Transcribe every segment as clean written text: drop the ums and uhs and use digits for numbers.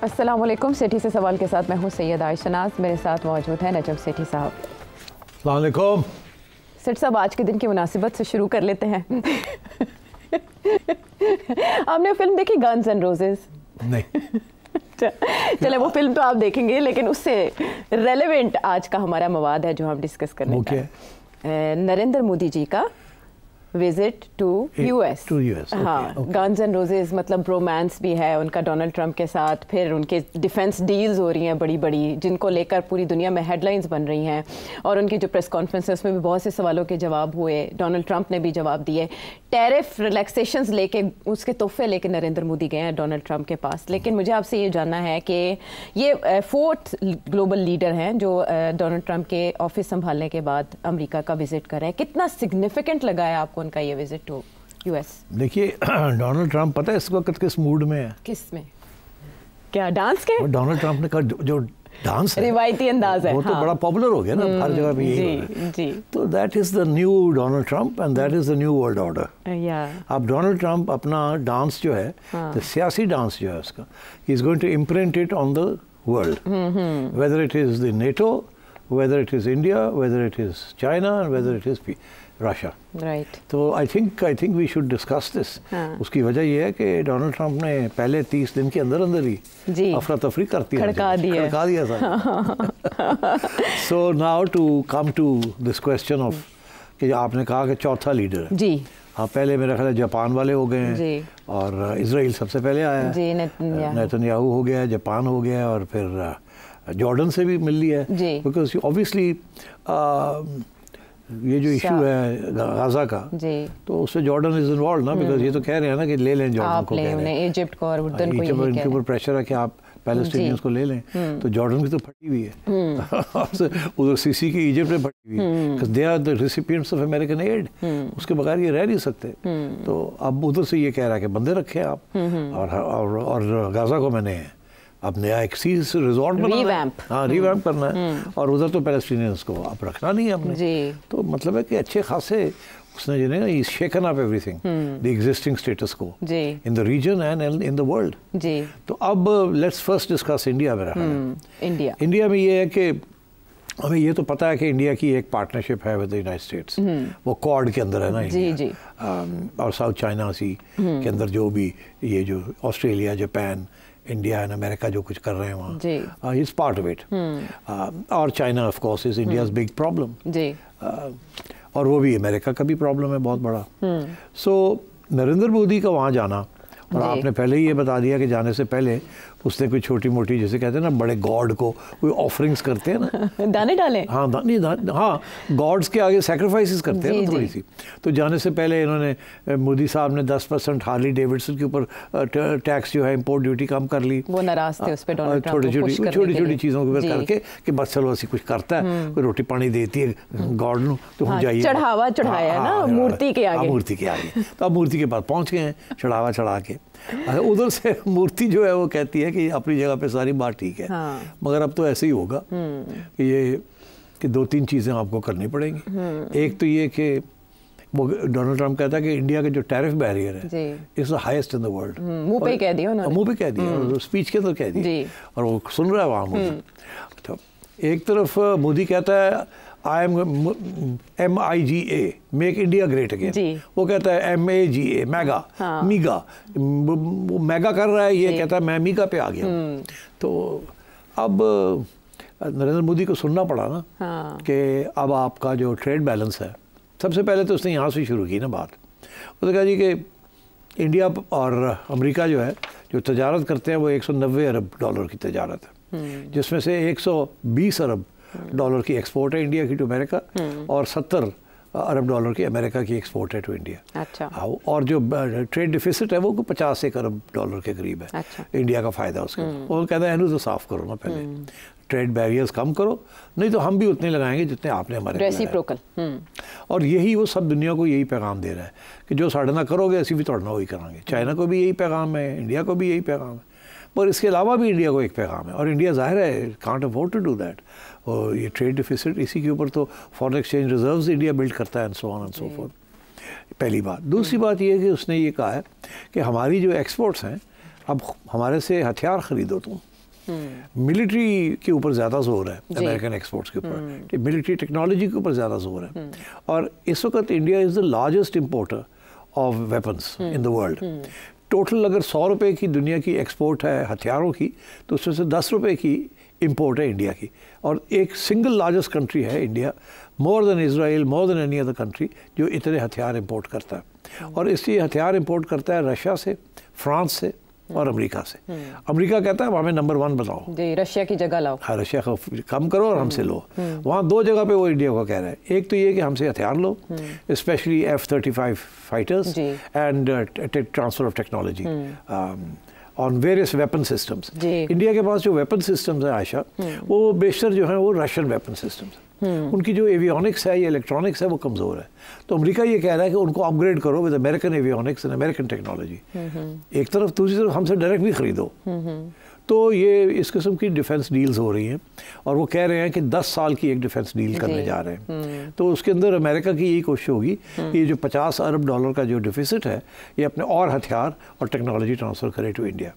अस्सलाम वालेकुम। सेठी से सवाल के साथ मैं हूँ सैयद आयशा नाज, मेरे साथ मौजूद हैं नजम सेठी साहब। अस्सलाम वालेकुम। सेठ साहब, आज के दिन की मुनासिबत से शुरू कर लेते हैं। आपने फिल्म देखी गन्स एंड रोजेस? नहीं। चले वो फिल्म तो आप देखेंगे, लेकिन उससे रेलेवेंट आज का हमारा मवाद है जो हम डिस्कस करने का है। नरेंद्र मोदी जी का विजिट टू यूएस। हाँ, गन्स एंड रोजेस मतलब रोमांस भी है उनका डोनाल्ड ट्रंप के साथ, फिर उनके डिफेंस डील्स हो रही हैं बड़ी बड़ी, जिनको लेकर पूरी दुनिया में हेडलाइंस बन रही हैं। और उनकी जो प्रेस कॉन्फ्रेंस है उसमें भी बहुत से सवालों के जवाब हुए, डोनाल्ड ट्रंप ने भी जवाब दिए। टैरिफ रिलैक्सेशंस लेके, उसके तोहफे लेके नरेंद्र मोदी गए हैं डोनाल्ड ट्रंप के पास। लेकिन मुझे आपसे ये जानना है कि ये फोर्थ ग्लोबल लीडर हैं जो डोनाल्ड ट्रंप के ऑफिस संभालने के बाद अमेरिका का विजिट कर रहे हैं। कितना सिग्निफिकेंट लगा है आपको उनका ये विजिट टू यूएस? देखिए, डोनाल्ड ट्रंप पता है इस वक्त किस मूड में है? किस में? क्या डांस के? डोनाल्ड ट्रंप ने कहा जो डांस है, रिवायती अंदाज है, वो तो बड़ा पॉपुलर हो गया ना, हर जगह पे यही जी। तो that is the new Donald Trump and that is the new world order. अब डोनाल्ड ट्रंप अपना डांस जो है, तो सियासी डांस जो है उसका, he is going to imprint it on the world, whether it is the NATO, whether it is India, whether it is China, and whether it is Russia. Right. तो I think we should discuss this. उसकी वजह ये है कि Donald Trump ने पहले 30 दिन के अंदर ही अफरा तफरी करती खड़का दिया था। So now to come to this question of कि आपने कहा कि चौथा लीडर है। जी। हाँ, पहले मेरा ख्याल है जापान वाले हो गए हैं, और इजराइल सबसे पहले आया है, नेतन्याहू हो गया, जापान हो गया, और फिर जॉर्डन से भी मिल लिया है, बिकॉज ऑब्वियसली ये जो इशू है गाजा का, तो उससे जॉर्डन इज इन्वॉल्व ना, बिकॉज ये तो कह रहे हैं ना कि ले लें जॉर्डन को, कह रहे हैं इजिप्ट को और उर्दन को, इनके ऊपर प्रेशर है कि आप पैलेस्टीनियंस को ले लें, तो जॉर्डन की तो फटी हुई है, उधर सीसी की इजिप्ट में फटी हुई है, because they are the recipients of American aid, उसके बगैर ये रह नहीं सकते। तो अब उधर से ये कह रहा है कि बंदे रखे आप, और गाजा को मैंने अब नया एक सी रिजॉर्ट रिवैम्प करना है, और उधर तो पैलेस्टीनियंस को अब रखना नहीं है हमने। तो मतलब है कि अच्छे खासे उसने जो है shaken up everything, the existing status को in the region and in the world. तो अब लेट्स फर्स्ट डिस्कस इंडिया में रहा। इंडिया में ये है कि हमें ये तो पता है कि इंडिया की एक पार्टनरशिप है विद द यूनाइटेड स्टेट्स, वो क्वाड के अंदर है ना इंडिया, और साउथ चाइना सी के अंदर जो भी ये जो Australia, Japan, India and America जो कुछ कर रहे हैं वहाँ, इज पार्ट ऑफ इट, और China of course is India's big problem, और वो भी अमेरिका का भी प्रॉब्लम है बहुत बड़ा। सो नरेंद्र मोदी का वहाँ जाना, और आपने पहले ही ये बता दिया कि जाने से पहले उसने कोई छोटी मोटी, जैसे कहते हैं ना बड़े गॉड को कोई ऑफरिंग्स करते हैं ना, दाने डाले, हाँ हाँ, गॉड्स के आगे सैक्रिफाइसेस करते हैं ना थोड़ी सी। तो जाने से पहले इन्होंने, मोदी साहब ने 10% हार्ली डेविडसन के ऊपर टैक्स जो है इम्पोर्ट ड्यूटी कम कर ली, वो नाराज थे उस पे डोनाल्ड ट्रंप, छोटी चीज़ों के ऊपर करके कि बस चलो ऐसी कुछ करता है, कोई रोटी पानी देती है गॉड नु, तो हम जाइए, चढ़ावा चढ़ाया ना मूर्ति के आगे, तो अब मूर्ति के पास पहुँच गए हैं चढ़ावा चढ़ा के। उधर से मूर्ति जो है वो कहती है कि अपनी जगह पे सारी बात ठीक है, मगर अब तो ऐसे ही होगा कि ये कि 2-3 चीज़ें आपको करनी पड़ेंगी। एक तो ये कि वो डोनाल्ड ट्रंप कहता है कि इंडिया का जो टैरिफ बैरियर है is the highest in the world, मुंह पे कह दिया उन्होंने, मुंह पे कह दिया, और स्पीच के अंदर कह दिया, और वो सुन रहा है वहाँ मोदी। तो एक तरफ मोदी कहता है MIGA, make India great again, वो कहता है MAGA, मीगा, वो मेगा कर रहा है, ये कहता है मैं मीगा पे आ गया। तो अब नरेंद्र मोदी को सुनना पड़ा ना कि अब आपका जो ट्रेड बैलेंस है, सबसे पहले तो उसने यहाँ से शुरू की ना बात, उसने कहा जी कि इंडिया और अमेरिका जो है जो तजारत करते हैं वो 190 अरब डॉलर की तजारत है, जिसमें से 120 अरब डॉलर की एक्सपोर्ट है इंडिया की टू अमेरिका, और 70 अरब डॉलर की अमेरिका की एक्सपोर्ट है टू इंडिया। अच्छा। और जो ट्रेड डिफिसिट है वो 50 अरब डॉलर के करीब है। अच्छा। इंडिया का फ़ायदा उसका। वो कहता है तो साफ़ करो ना पहले, ट्रेड बैरियर्स कम करो, नहीं तो हम भी उतने लगाएंगे जितने आपने हमारे रेसिप्रोकल। और यही वो सब दुनिया को यही पैगाम दे रहा है कि जो साढ़े ना करोगे ऐसी भी तोड़ना वही कराएंगे। चाइना को भी यही पैगाम है, इंडिया को भी यही पैगाम है, पर इसके अलावा भी इंडिया को एक पैगाम है, और इंडिया ज़ाहिर है can't afford to do that. और ये ट्रेड डिफिसिट, इसी के ऊपर तो foreign exchange reserves India build करता है, and so on and so forth. पहली बात। दूसरी बात ये है कि उसने ये कहा है कि हमारी जो एक्सपोर्ट्स हैं, अब हमारे से हथियार ख़रीदो तुम, मिलिट्री के ऊपर ज़्यादा जोर है अमेरिकन एक्सपोर्ट्स के ऊपर, मिलिट्री टेक्नोलॉजी के ऊपर ज़्यादा जोर है। और इस वक्त India is the largest importer of weapons in the world. Total अगर 100 रुपये की दुनिया की एक्सपोर्ट है हथियारों की, तो उसमें से 10 रुपये की इम्पोर्ट है इंडिया की। और एक सिंगल लार्जेस्ट कंट्री है India, more than Israel, more than any other country, जो इतने हथियार इंपोर्ट करता है। और इसलिए हथियार इंपोर्ट करता है रशिया से, फ्रांस से और अमेरिका से। अमेरिका कहता है हमें नंबर 1 बनाओ, रशिया की जगह लाओ। हाँ, रशिया को कम करो और हमसे लो। वहाँ 2 जगह पे वो इंडिया को कह रहा है। एक तो ये कि हमसे हथियार लो, specially F-35 fighters and transfer of technology on various weapon systems. India के पास जो वेपन सिस्टम्स है आयशा, वो बेशतर जो है वो रशियन वेपन सिस्टम्स। उनकी जो एवियोनिक्स है या इलेक्ट्रॉनिक्स है वो कमज़ोर है। तो अमेरिका ये कह रहा है कि उनको अपग्रेड करो with American avionics and American technology. एक तरफ, दूसरी तरफ हमसे डायरेक्ट भी खरीदो। तो ये इस किस्म की डिफेंस डील्स हो रही हैं और वो कह रहे हैं कि 10 साल की एक डिफेंस डील करने जा रहे हैं। तो उसके अंदर अमेरिका की यही कोशिश होगी कि ये जो $50 अरब का जो डिफिसिट है, ये अपने और हथियार और टेक्नोलॉजी ट्रांसफ़र करे टू इंडिया,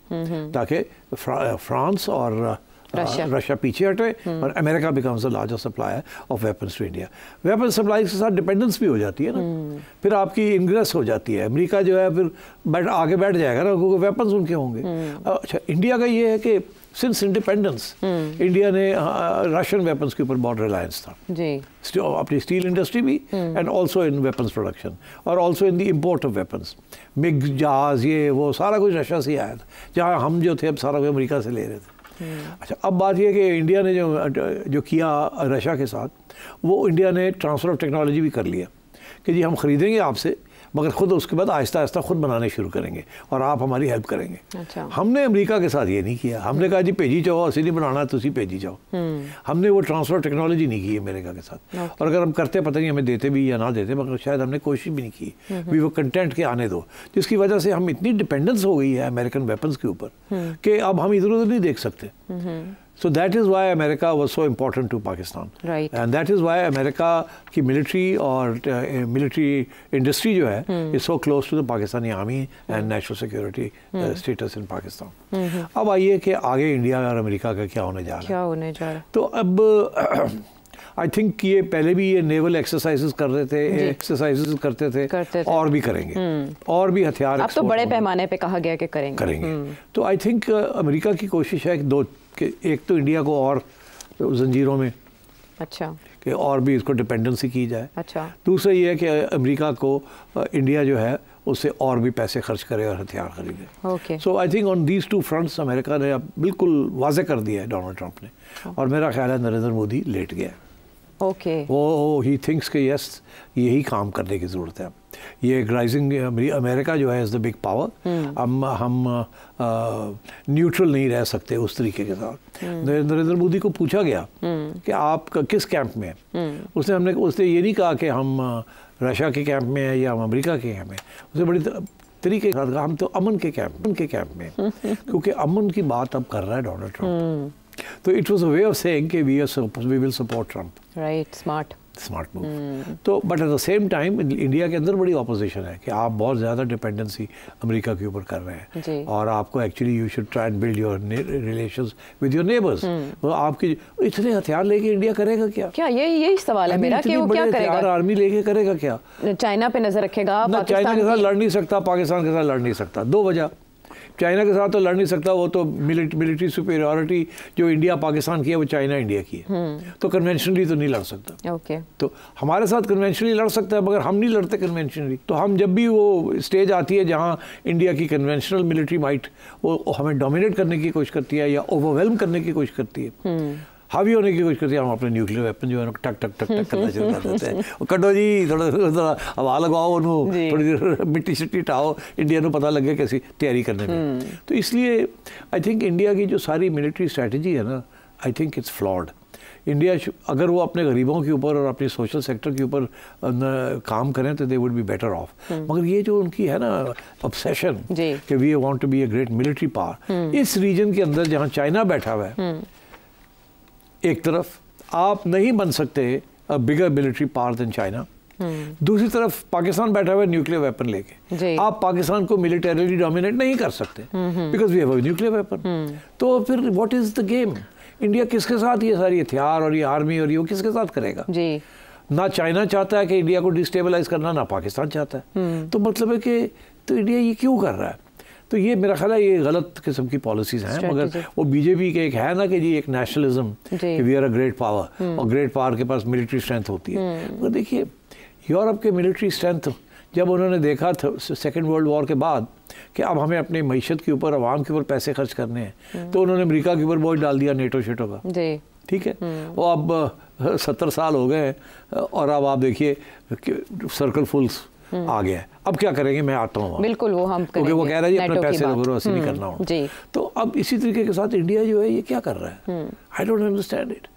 ताकि फ्रांस और रशिया पीछे हटे और America becomes the largest supplier of weapons to India. Weapon supply के साथ डिपेंडेंस भी हो जाती है ना, फिर आपकी इंग्रेस हो जाती है। अमेरिका जो है फिर आगे बैठ जाएगा ना, क्योंकि वेपन्स उनके होंगे। अच्छा, इंडिया का ये है कि सिंस इंडिपेंडेंस इंडिया ने रशियन वेपन्स के ऊपर बहुत रिलायंस था जी, अपनी स्टील इंडस्ट्री भी and also in weapons production और also in the import of weapons. MiG जहाज ये वो सारा कुछ रशिया से आया था, जहाँ हम जो थे अब सारा कुछ अमेरिका से ले रहे थे। अच्छा, अब बात यह कि इंडिया ने जो किया रशिया के साथ, वो इंडिया ने ट्रांसफ़र ऑफ टेक्नोलॉजी भी कर लिया कि जी हम ख़रीदेंगे आपसे, मगर ख़ुद उसके बाद आहिस्ता आहिस्ता खुद बनाने शुरू करेंगे और आप हमारी हेल्प करेंगे। अच्छा। हमने अमेरिका के साथ ये नहीं किया। हमने कहा जी भेजी जाओ, असि नहीं बनाना, तुसी भेजी जाओ। हमने वो ट्रांसफ़र टेक्नोलॉजी नहीं की अमेरिका के साथ। और अगर हम करते, पता नहीं हमें देते भी या ना देते, मगर शायद हमने कोशिश भी नहीं की। वी वो कंटेंट के आने दो, जिसकी वजह से हम इतनी डिपेंडेंस हो गई है अमेरिकन वेपन्स के ऊपर कि अब हम इधर उधर नहीं देख सकते। So that is why America was so important to Pakistan. Right. And that is why America की military और military industry जो है is so close to the Pakistani army and national security status in Pakistan. अब आइए कि आगे India और America का क्या होने जा रहा है। क्या होने जा रहा है? तो अब आई थिंक ये पहले भी ये नेवल एक्सरसाइजेस कर रहे थे, एक्सरसाइजेस करते थे और भी करेंगे और भी हथियार अब तो बड़े पैमाने पे कहा गया कि करेंगे। तो आई थिंक अमेरिका की कोशिश है कि एक तो इंडिया को और जंजीरों में, अच्छा, कि और भी इसको डिपेंडेंसी की जाए। अच्छा। दूसरा ये है कि अमेरिका को इंडिया जो है उससे और भी पैसे खर्च करे और हथियार खरीदे। Okay. So I think on these 2 fronts America ने अब बिल्कुल वाजे कर दिया है डोनाल्ड ट्रंप ने, और मेरा ख्याल है नरेंद्र मोदी लेट गया। ओके। वो ही थिंक्स कि यस यही काम करने की ज़रूरत है। ये राइजिंग अमेरिका जो है इज़ द बिग पावर। हम न्यूट्रल नहीं रह सकते उस तरीके के साथ। नरेंद्र मोदी को पूछा गया कि आप किस कैंप में हैं, उसने ये नहीं कहा कि हम रशिया के कैंप में हैं या हम अमेरिका के कैंप में। उसने बड़ी तरीके के साथ कहा हम तो अमन के कैंप में क्योंकि अमन की बात अब कर रहा है डोनाल्ड ट्रंप। तो it was a way of saying कि we will support Trump. Right, smart move. तो but at the same time India के अंदर बड़ी ऑपोजिशन है कि आप बहुत ज़्यादा डिपेंडेंसी अमेरिका के ऊपर कर रहे हैं और आपको actually you should try and build your relations with your neighbours. तो आपके इतने हथियार लेके इंडिया करेगा क्या? यही सवाल है मेरा कि वो क्या करेगा? आर्मी लेके करेगा क्या? चाइना पे नजर रखेगा? चाइना के साथ लड़ नहीं सकता, पाकिस्तान के साथ लड़ नहीं सकता। 2 वजह। चाइना के साथ तो लड़ नहीं सकता, वो तो मिलिट्री सुपीरियरिटी जो इंडिया पाकिस्तान की है वो चाइना इंडिया की है। तो कन्वेंशनली तो नहीं लड़ सकता। ओके। तो हमारे साथ कन्वेंशनली लड़ सकता है, मगर हम नहीं लड़ते कन्वेंशनली। तो हम जब भी वो स्टेज आती है जहाँ इंडिया की कन्वेंशनल मिलिट्री माइट वो हमें डोमिनेट करने की कोशिश करती है या ओवरवेलम करने की कोशिश करती है, हावी होने की कोशिश करती है, हम अपने न्यूक्लियर वेपन जो है टक टक टक टक करना शुरू कर देते हैं। कटो जी, थोड़ा हवा लगाओ, उन्होंने थोड़ी देर मिट्टी शिट्टी टाओ, इंडिया को पता लगे कैसी तैयारी करने में। तो इसलिए आई थिंक इंडिया की जो सारी मिलिट्री स्ट्रैटेजी है ना, I think it's flawed. India अगर वो अपने गरीबों के ऊपर और अपने सोशल सेक्टर के ऊपर काम करें तो they would be better off. मगर ये जो उनकी है ना ऑब्सेशन कि we want to be a great military power, इस रीजन के अंदर जहाँ चाइना बैठा हुआ है एक तरफ, आप नहीं बन सकते बिगर मिलिट्री पावर देन चाइना दूसरी तरफ पाकिस्तान बैठा हुआ है न्यूक्लियर वेपन लेके। आप पाकिस्तान को मिलिटरीली डोमिनेट नहीं कर सकते because we have a nuclear weapon. तो फिर what is the game? India किसके साथ ये सारी हथियार और ये आर्मी और ये किसके साथ करेगा? जी। ना चाइना चाहता है कि इंडिया को डिस्टेबलाइज करना, ना पाकिस्तान चाहता है। तो मतलब है कि तो इंडिया ये क्यों कर रहा है? तो ये मेरा ख्याल है ये गलत किस्म की पॉलिसीज हैं। मगर वो बीजेपी के एक है ना कि जी एक nationalism, we are a great power, और ग्रेट पावर के पास मिलिट्री स्ट्रेंथ होती है। मगर देखिए यूरोप के मिलिट्री स्ट्रेंथ जब उन्होंने देखा था सेकेंड वर्ल्ड वॉर के बाद कि अब हमें अपनी मईशत के ऊपर, आवाम के ऊपर पैसे खर्च करने हैं, तो उन्होंने अमेरिका के ऊपर बोझ डाल दिया नेटो शेटो का। ठीक है, वो अब 70 साल हो गए और अब आप देखिए सर्कल फुल्स आ गया है। अब क्या करेंगे? मैं आता हूँ। बिल्कुल, वो हम करेंगे। वो कह रहा है जी अपने पैसे वैसे नहीं करना हो। तो अब इसी तरीके के साथ इंडिया जो है ये क्या कर रहा है? I don't understand it.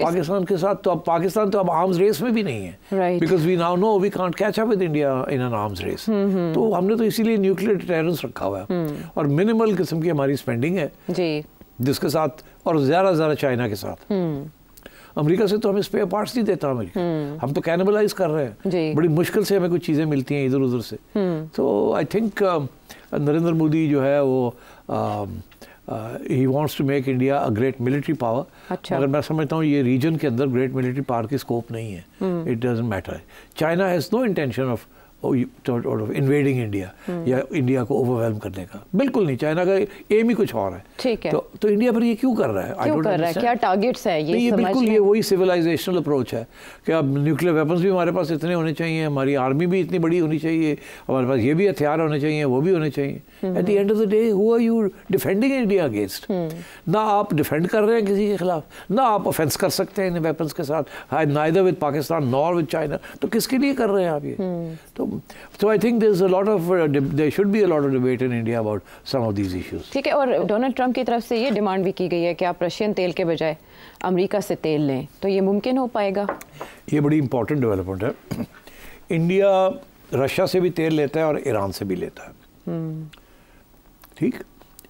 Pakistan के साथ तो अब पाकिस्तान तो अब आर्म्स रेस में भी नहीं है, because we now know we can't catch up with India in an arms race. तो हमने तो इसीलिए न्यूक्लियर डिटरेंस रखा हुआ है और मिनिमल किस्म की हमारी स्पेंडिंग है जिसके साथ, और ज़्यादा चाइना के साथ। अमेरिका से तो हमें स्पेयर पार्ट्स नहीं देता अमेरिका, हम तो कैनिबलाइज कर रहे हैं। बड़ी मुश्किल से हमें कुछ चीज़ें मिलती हैं इधर उधर से। तो आई थिंक नरेंद्र मोदी जो है वो ही wants to make India a great military power. अगर मैं समझता हूँ ये रीजन के अंदर ग्रेट मिलिट्री पावर की स्कोप नहीं है। It doesn't matter. China has no intention of invading India या इंडिया को ओवरवेलम करने का, बिल्कुल नहीं। चाइना का एम ही कुछ और है। ठीक है। तो इंडिया पर ये क्यों कर रहा है? क्यों कर रहा है? क्या टारगेट्स है ये बिल्कुल ये वही सिविलाइजेशनल अप्रोच है कि अब न्यूक्लियर वेपन्स भी हमारे पास इतने होने चाहिए, हमारी आर्मी भी इतनी बड़ी होनी चाहिए, हमारे पास ये भी हथियार होने चाहिए, वो भी होने चाहिए। At the end of the day who are you defending India against? ना आप डिफेंड कर रहे हैं किसी के खिलाफ, ना आप ऑफेंस कर सकते हैं इन वेपन्स के साथ, neither with Pakistan nor with China. तो किसके लिए कर रहे हैं आप ये? So I think there's a lot of there should be a lot of debate in India about some of these issues. ठीक है, और डोनाल्ड ट्रंप की तरफ से ये डिमांड भी की गई है कि आप रशियन तेल के बजाय अमेरिका से तेल लें, तो ये मुमकिन हो पाएगा? ये बड़ी इंपॉर्टेंट डेवलपमेंट है। इंडिया रशिया से भी तेल लेता है और ईरान से भी लेता है। ठीक,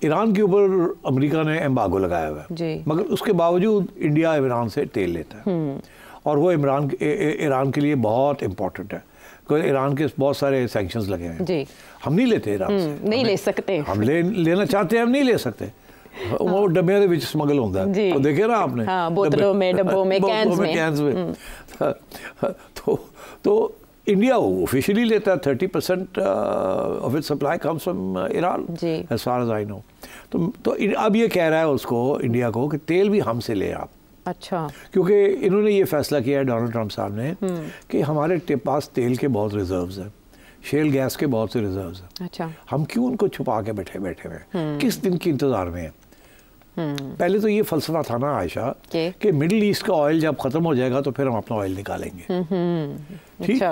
ईरान के ऊपर अमेरिका ने एम्बार्गो लगाया हुआ है, मगर उसके बावजूद इंडिया ईरान से तेल लेता है और वो ईरान के लिए बहुत इम्पोर्टेंट है। ईरान के बहुत सारे सैंक्शंस लगे हैं जी। हम नहीं लेते ईरान से, नहीं ले सकते। हम लेना चाहते हैं, हम नहीं ले सकते। वो डब्बे के विच स्मगल होता है, तो देखे ना आपने, बोतलों में, डब्बों में, कैंस में। तो इंडिया ऑफिशियली लेता है 30% of its supply comes from Iran as far as I know. तो अब ये कह रहा है उसको, इंडिया को, कि तेल भी हमसे ले आप। अच्छा, क्योंकि इन्होंने ये फैसला किया है डोनाल्ड ट्रंप साहब ने कि हमारे पास तेल के बहुत रिजर्व्स हैं, शेल गैस के बहुत से रिजर्व्स हैं। अच्छा, हम क्यों उनको छुपा के बैठे हुए, किस दिन के इंतजार में हैं? पहले तो ये फलसफा था ना आयशा कि मिडिल ईस्ट का ऑयल जब खत्म हो जाएगा तो फिर हम अपना ऑयल निकालेंगे। ठीक,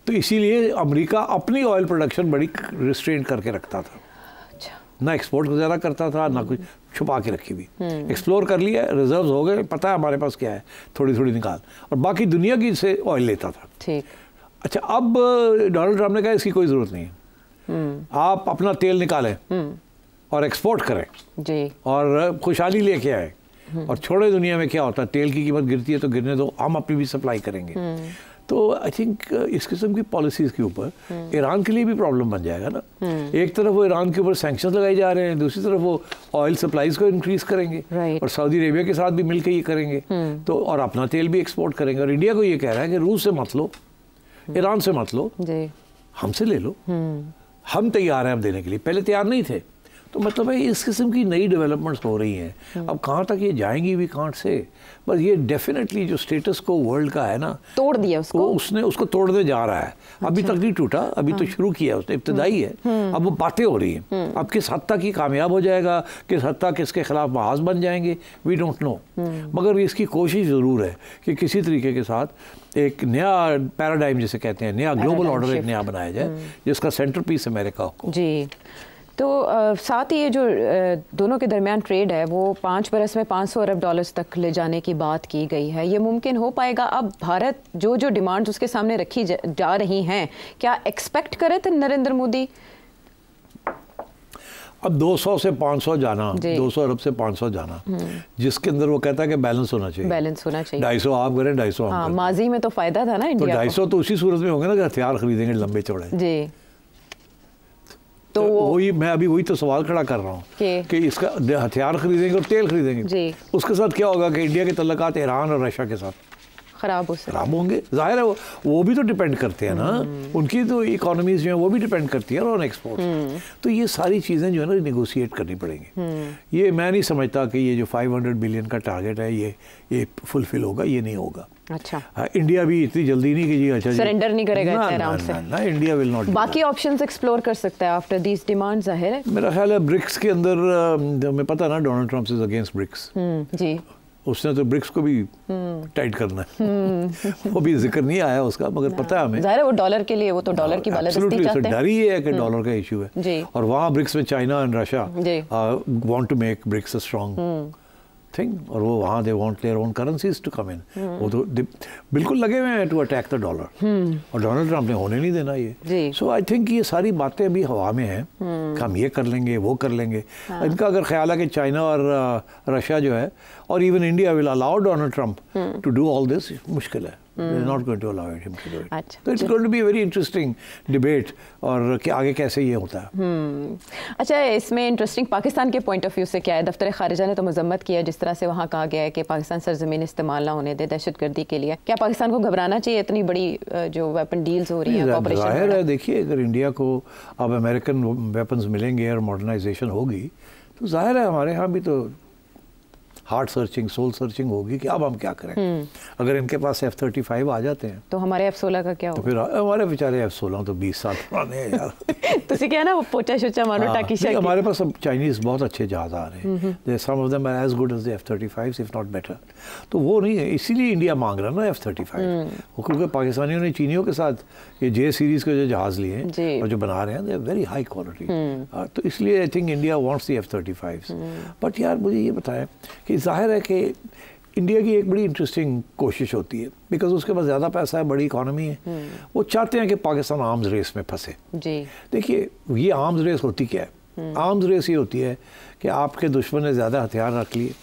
तो इसीलिए अमेरिका अपनी ऑयल प्रोडक्शन बड़ी रिस्ट्रेंट करके रखता था। ना एक्सपोर्ट को ज़्यादा करता था, ना कुछ, छुपा के रखी हुई। एक्सप्लोर कर लिया, रिजर्व्स हो गए, पता है हमारे पास क्या है, थोड़ी थोड़ी निकाल, और बाकी दुनिया की से ऑयल लेता था। ठीक, अच्छा, अब डोनाल्ड ट्रंप ने कहा इसकी कोई ज़रूरत नहीं है, आप अपना तेल निकालें और एक्सपोर्ट करें जी, और खुशहाली लेके आए, और छोड़े दुनिया में क्या होता है, तेल की कीमत गिरती है तो गिरने दो, हम अपनी भी सप्लाई करेंगे। तो आई थिंक इस किस्म की पॉलिसीज़ के ऊपर ईरान के लिए भी प्रॉब्लम बन जाएगा ना। एक तरफ वो ईरान के ऊपर सैंक्शंस लगाए जा रहे हैं, दूसरी तरफ वो ऑयल सप्लाईज को इंक्रीज करेंगे और सऊदी अरेबिया के साथ भी मिलकर ये करेंगे, तो और अपना तेल भी एक्सपोर्ट करेंगे। और इंडिया को ये कह रहा है कि रूस से मत लो, ईरान से मत लो, हमसे ले लो, हम तैयार हैं अब देने के लिए, पहले तैयार नहीं थे। तो मतलब है इस किस्म की नई डेवलपमेंट्स हो रही हैं। अब कहाँ तक ये जाएंगी वी कांट से, बस ये डेफिनेटली जो स्टेटस को वर्ल्ड का है ना, तोड़ दिया उसको, उसने उसको तोड़ने जा रहा है। अभी तक नहीं टूटा, अभी तो शुरू किया उसने, इब्तदाई है। अब वो बातें हो रही हैं, अब किस हद तक ये कामयाब हो जाएगा, किस हद तक इसके खिलाफ महाज बन जाएंगे, वी डोंट नो। मगर इसकी कोशिश ज़रूर है कि किसी तरीके के साथ एक नया पैराडाइम जिसे कहते हैं, नया ग्लोबल ऑर्डर एक नया बनाया जाए जिसका सेंटर पीस अमेरिका हो जी। तो साथ ही ये जो दोनों के दरमियान ट्रेड है वो 5 बरस में $500 अरब तक ले जाने की बात की गई है। ये मुमकिन हो पाएगा? अब भारत जो डिमांड्स उसके सामने रखी जा रही हैं, क्या एक्सपेक्ट करे थे नरेंद्र मोदी? अब 200 से 500 जाना, 200 अरब से 500 जाना, जिसके अंदर वो कहता है कि बैलेंस होना चाहिए, 250 आप करें 250 हम करें। माजी में तो फायदा था ना इंडिया को। 250 तो उसी सूरत में होंगे ना कि हथियार खरीदेंगे लंबे चौड़े जी। तो वही मैं अभी वही तो सवाल खड़ा कर रहा हूँ कि इसका हथियार खरीदेंगे और तेल खरीदेंगे, उसके साथ क्या होगा कि इंडिया के तल्लुकात ईरान और रशिया के साथ खराब होंगे। जाहिर है वो भी तो डिपेंड करते हैं ना, उनकी तो इकोनॉमीज जो है वो भी डिपेंड करती है ऑन एक्सपोर्ट। तो ये सारी चीज़ें जो है ना निगोशिएट करनी पड़ेंगी। ये मैं नहीं समझता कि ये जो 500 बिलियन का टारगेट है ये फुलफिल होगा, ये नहीं होगा। अच्छा, इंडिया भी इतनी जल्दी नहीं कि जी अच्छा सरेंडर नहीं करेगा इतने आराम से ना, इंडिया विल नॉट। बाकी ऑप्शंस एक्सप्लोर कर सकता है आफ्टर दीस डिमांड्स। जाहिर है मेरा ख्याल है ब्रिक्स के अंदर हमें पता ना Donald Trump is against BRICS जी, उसने तो ब्रिक्स को भी टाइट करना है वो भी जिक्र नहीं आया उसका, मगर पता है हमें जाहिर है वो डॉलर के लिए, वो तो डॉलर की बालादस्ती चाहते हैं। डर ही है कि डॉलर का इशू है, और वहाँ ब्रिक्स में China and Russia want to make BRICS a strong thing, और वो वहाँ they want their own currencies to come in. वो तो बिल्कुल लगे हुए हैं टू अटैक द डॉलर, और डोनाल्ड ट्रम्प ने होने नहीं देना ये। सो आई थिंक ये सारी बातें अभी हवा में हैं कि हम ये कर लेंगे वो कर लेंगे। इनका अगर ख्याल है कि चाइना और रशिया जो है और even India will allow Donald Trump to do all this, मुश्किल है। They're not going to allow him to do it. अच्छा, तो it's going to be a very interesting debate, और कि आगे कैसे ये होता है। अच्छा, इसमें इंटरेस्टिंग पाकिस्तान के पॉइंट ऑफ व्यू से क्या है? दफ्तर खारिजा ने तो मजम्मत किया जिस तरह से वहाँ कहा गया है कि पाकिस्तान सरजमीन इस्तेमाल ना होने दे दहशतगर्दी के लिए। क्या पाकिस्तान को घबराना चाहिए? इतनी बड़ी जो वेपन डील्स हो रही है, जाहिर है देखिए अगर इंडिया को अब अमेरिकन वेपन्स मिलेंगे और मॉडर्नाइजेशन होगी तो जाहिर है हमारे यहाँ भी तो हार्ट सर्चिंग सोल सर्चिंग होगी कि अब हम क्या करें। अगर इनके पास F-35 आ जाते हैं तो हमारे F-16 का क्या होगा? तो फिर हमारे बेचारे F-16 तो 20 साल पुराने हैं यार तो क्या ना वो पोचा शोचा मारो टाकी शाकी। हमारे पास अब चाइनीज बहुत अच्छे जहाज आ रहे हैं, some of them are as good as the F-35 if not better. तो वो नहीं है, इसीलिए इंडिया मांग रहा ना F-35, क्योंकि पाकिस्तानियों ने चीनियों के साथ ये J सीरीज के जो जहाज लिए हैं और जो बना रहे हैं they are very high quality, तो इसलिए I think India wants the F-35। But यार मुझे ये बताएं कि जाहिर है कि इंडिया की एक बड़ी इंटरेस्टिंग कोशिश होती है, बिकॉज उसके पास ज़्यादा पैसा है, बड़ी इकोनॉमी है, वो चाहते हैं कि पाकिस्तान आर्म्स रेस में फंसे। देखिए ये आर्म्स रेस होती क्या है? आर्म्स रेस ये होती है कि आपके दुश्मन ने ज़्यादा हथियार रख लिए,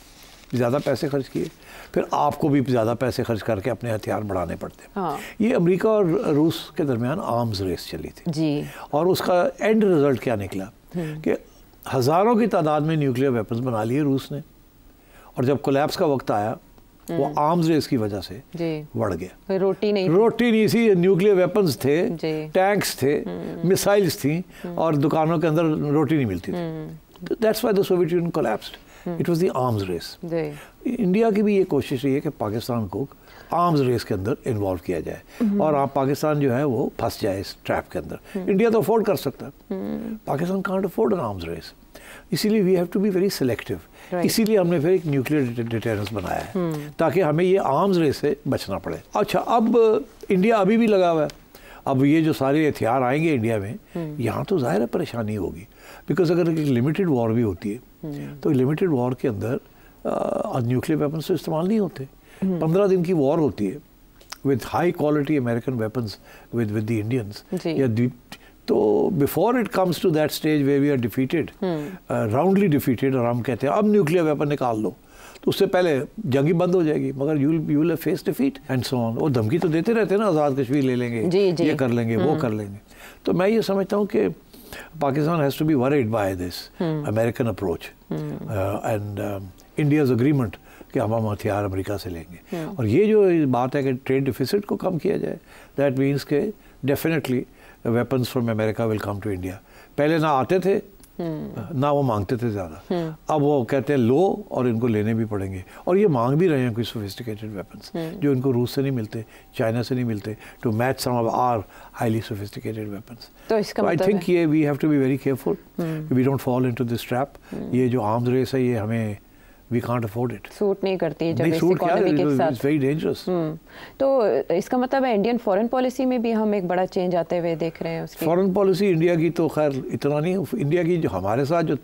ज़्यादा पैसे खर्च किए, फिर आपको भी ज़्यादा पैसे खर्च करके अपने हथियार बढ़ाने पड़ते हैं। ये अमेरिका और रूस के दरमियान आर्म्स रेस चली थी जी। और उसका एंड रिजल्ट क्या निकला कि हज़ारों की तादाद में न्यूक्लियर वेपन्स बना लिए रूस ने, और जब कोलैप्स का वक्त आया वो आर्म्स रेस की वजह से बढ़ गया। रोटी नहीं थी, न्यूक्लियर वेपन्स थे, टैंक्स थे, मिसाइल्स थी, और दुकानों के अंदर रोटी नहीं मिलती थी। That's why the Soviet Union collapsed, it was the arms race. India की भी ये कोशिश रही है कि पाकिस्तान को आर्म्स रेस के अंदर इन्वॉल्व किया जाए और आप पाकिस्तान जो है वो फंस जाए इस ट्रैप के अंदर। इंडिया तो अफोर्ड कर सकता है, Pakistan can't afford an arms race, इसीलिए we have to be very selective. इसीलिए हमने फिर एक न्यूक्लियर डिटेरेंस बनाया है ताकि हमें ये आर्म्स रेस से बचना पड़े। अच्छा, अब इंडिया अभी भी लगा हुआ है, अब ये जो सारे हथियार आएंगे इंडिया में, यहाँ तो जाहिर है परेशानी होगी, बिकॉज अगर एक लिमिटेड वॉर भी होती है तो लिमिटेड वॉर के अंदर न्यूक्लियर वेपन्स तो इस्तेमाल नहीं होते। 15 दिन की वॉर होती है with high quality American weapons with the Indians, या तो before it comes to that stage where we are defeated, roundly defeated, और हम कहते हैं अब न्यूक्लियर वेपन निकाल लो, तो उससे पहले जंग ही बंद हो जाएगी, मगर you will face defeat and so on. वो धमकी तो देते रहते हैं ना, आज़ाद कश्मीर ले लेंगे, ये कर लेंगे, वो कर लेंगे। तो मैं ये समझता हूँ कि Pakistan has to be worried by this American approach and India's agreement कि हम हथियार अमेरिका से लेंगे। और ये जो बात है कि ट्रेड डिफिसिट को कम किया जाए, दैट मीन्स के definitely weapons from America will come to India. पहले ना आते थे ना वो मांगते थे ज़्यादा, अब वो कहते हैं लो और इनको लेने भी पड़ेंगे, और ये मांग भी रहे हैं कोई सोफिस्टिकेटेड वेपन्स जो इनको रूस से नहीं मिलते, चाइना से नहीं मिलते, to match some of our highly sophisticated weapons. तो इसका आई थिंक ये we have to be very careful, we don't fall into this trap. ये जो आर्म्स रेस है ये हमें we can't afford it, suit नहीं करती जब इस इकोनॉमी के साथ, it's very dangerous। तो इसका मतलब है इंडियन फॉरेन पॉलिसी में भी हम एक बड़ा चेंज आते हुए देख रहे हैं। उसकी फॉरेन पॉलिसी इंडिया की तो खैर इतना नहीं, इंडिया की जो हमारे साथ जो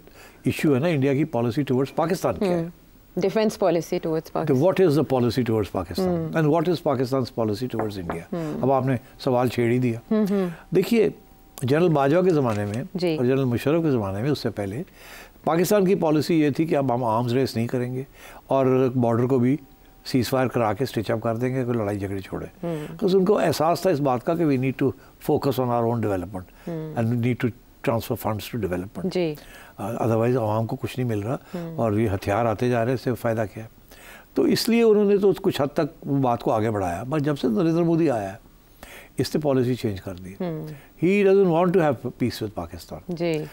इशू है ना, इंडिया की पॉलिसी टुवर्ड्स पाकिस्तान क्या है, defence policy towards Pakistan, what is the policy towards Pakistan and what is पाकिस्तान's पॉलिसी टुवर्ड्स इंडिया। अब आपने सवाल छेड़ ही दिया। देखिए जनरल बाजवा के ज़माने में और जनरल मुशर्रफ के ज़माने में, उससे पहले पाकिस्तान की पॉलिसी ये थी कि अब हम आर्म्स रेस नहीं करेंगे और बॉर्डर को भी सीज फायर करा के स्टिच अप कर देंगे, कोई लड़ाई झगड़े छोड़े। तो उनको एहसास था इस बात का कि we need to focus on our own development and we need to transfer funds to development, otherwise आवाम को कुछ नहीं मिल रहा और ये हथियार आते जा रहे हैं, इससे फ़ायदा क्या है। तो इसलिए उन्होंने तो कुछ हद तक बात को आगे बढ़ाया, बट जब से नरेंद्र मोदी आया है इसने पॉलिसी चेंज कर दी। He doesn't want to have peace with Pakistan.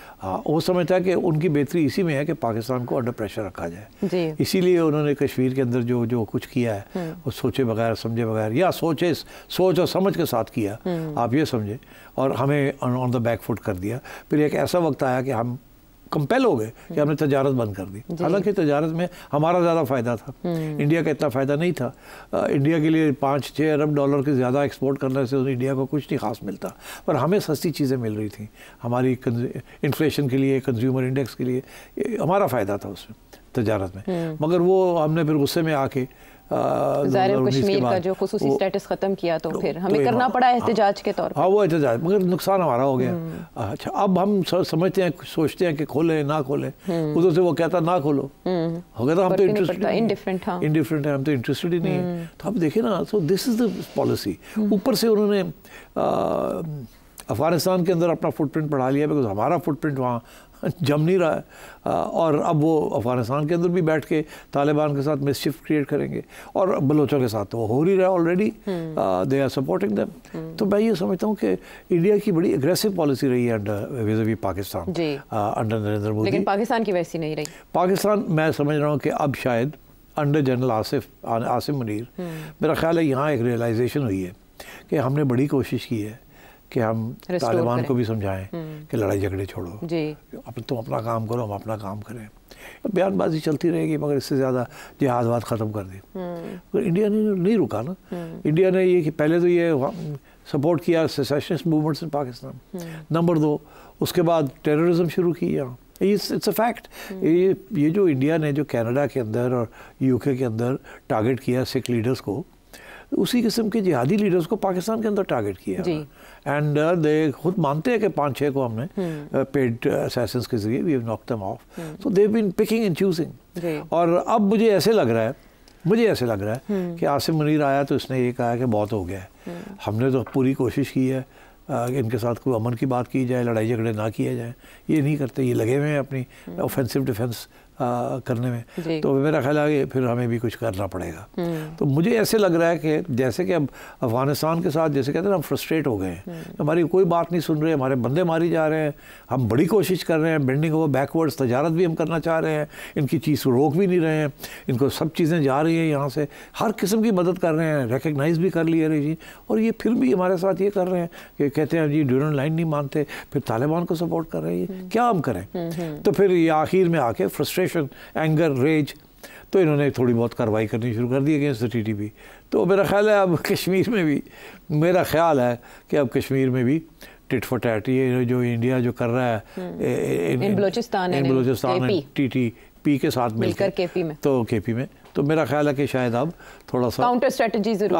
वो समझता है कि उनकी बेहतरी इसी में है कि पाकिस्तान को अंडर प्रेशर रखा जाए। इसीलिए उन्होंने कश्मीर के अंदर जो कुछ किया है वो सोचे बगैर समझे बगैर, या सोच और समझ के साथ किया, आप ये समझे, और हमें ऑन द बैक फुट कर दिया। फिर एक ऐसा वक्त आया कि हम कंपेल हो गए कि हमने तजारत बंद कर दी। हालांकि तजारत में हमारा ज़्यादा फ़ायदा था, इंडिया का इतना फ़ायदा नहीं था। इंडिया के लिए 5-6 अरब डॉलर के ज़्यादा एक्सपोर्ट करने से इंडिया को कुछ नहीं खास मिलता, पर हमें सस्ती चीज़ें मिल रही थी। हमारी इन्फ्लेशन के लिए, कंज्यूमर इंडेक्स के लिए हमारा फ़ायदा था उसमें तजारत में। मगर वो हमने फिर गुस्से में आके कश्मीर का जो खुसूसी स्टेटस खत्म किया, तो फिर हमें करना पड़ा एहतजाज के तौर पर। हाँ, वो एहतजाज, मगर नुकसान हमारा हो गया। अच्छा, अब हम समझते हैं, सोचते हैं कि खोले ना खोले, उधर से वो कहता ना खोलो, हो गया, तो हम तो इंडिफरेंट है, हम तो इंटरेस्टेड ही नहीं है। तो अब देखिए ना, so this is the policy. ऊपर से उन्होंने अफगानिस्तान के अंदर अपना फुटप्रिंट बढ़ा लिया, बिकॉज हमारा फुटप्रिंट वहाँ जम नहीं रहा है, और अब वो अफगानिस्तान के अंदर भी बैठ के तालिबान के साथ मिसचिफ क्रिएट करेंगे, और बलोचों के साथ तो वो हो ही रहा है already, they are supporting them. तो मैं ये समझता हूँ कि इंडिया की बड़ी एग्रेसिव पॉलिसी रही है अंडर विज़-विज़ पाकिस्तान, अंडर नरेंद्र मोदी। लेकिन पाकिस्तान की वैसी नहीं रही। पाकिस्तान, मैं समझ रहा हूँ कि अब शायद अंडर जनरल आसिम मुनीर, मेरा ख्याल है यहाँ एक रियलाइजेशन हुई है कि हमने बड़ी कोशिश की है कि हम तालिबान को भी समझाएं कि लड़ाई झगड़े छोड़ो, तुम अपना काम करो, हम अपना काम करें। बयानबाजी चलती रहेगी, मगर इससे ज़्यादा जिहादवाद ख़त्म कर दी। तो इंडिया ने नहीं रुका ना। इंडिया ने ये कि पहले तो ये सपोर्ट किया सेसेशनिस्ट मूवमेंट्स इन पाकिस्तान, नंबर 2 उसके बाद टेररिज्म शुरू की यहाँ। It's a fact. ये जो इंडिया ने जो कनाडा के अंदर और यूके के अंदर टारगेट किया सिख लीडर्स को, उसी किस्म के जिहादी लीडर्स को पाकिस्तान के अंदर टारगेट किया। एंड दे खुद मानते हैं कि 5-6 को हमने पेड असैसिन्स के जरिए we have knocked them off. So they have been picking and choosing. और अब मुझे ऐसे लग रहा है कि आसिम मुनीर आया तो इसने ये कहा कि बहुत हो गया है, हमने तो पूरी कोशिश की है इनके साथ कोई अमन की बात की जाए, लड़ाई झगड़े ना किए जाए, ये नहीं करते, ये लगे हुए हैं अपनी ऑफेंसिव डिफेंस करने में। तो मेरा ख्याल है कि फिर हमें भी कुछ करना पड़ेगा। तो मुझे ऐसे लग रहा है कि जैसे कि अब अफगानिस्तान के साथ जैसे कहते हैं हम फ्रस्ट्रेट हो गए हैं, हमारी कोई बात नहीं सुन रहे, हमारे बंदे मारी जा रहे हैं, हम बड़ी कोशिश कर रहे हैं, बेंडिंग ओवर बैकवर्ड्स तजारत भी हम करना चाह रहे हैं, इनकी चीज़ रोक भी नहीं रहे हैं, इनको सब चीज़ें जा रही हैं यहाँ से, हर किस्म की मदद कर रहे हैं, रिकग्नाइज भी कर लिया जी, और ये फिर भी हमारे साथ ये कर रहे हैं कि कहते हैं जी ड्यूरेंट लाइन नहीं मानते, फिर तालिबान को सपोर्ट कर रहे हैं, क्या हम करें। तो फिर ये आखिर में आके फ्रस्ट्रेशन, एंगर, रेज, तो इन्होंने थोड़ी बहुत कार्रवाई करनी शुरू कर दी अगेंस्ट द टीटीपी। तो मेरा ख्याल है अब कश्मीर में भी, मेरा ख्याल है कि अब कश्मीर में भी टिट फॉर टैट, ये जो इंडिया जो कर रहा है इन बलूचिस्तान टीटीपी के साथ मिलकर केपी में, तो मेरा ख्याल है कि शायद अब थोड़ा सा काउंटर स्ट्रेटजी जरूर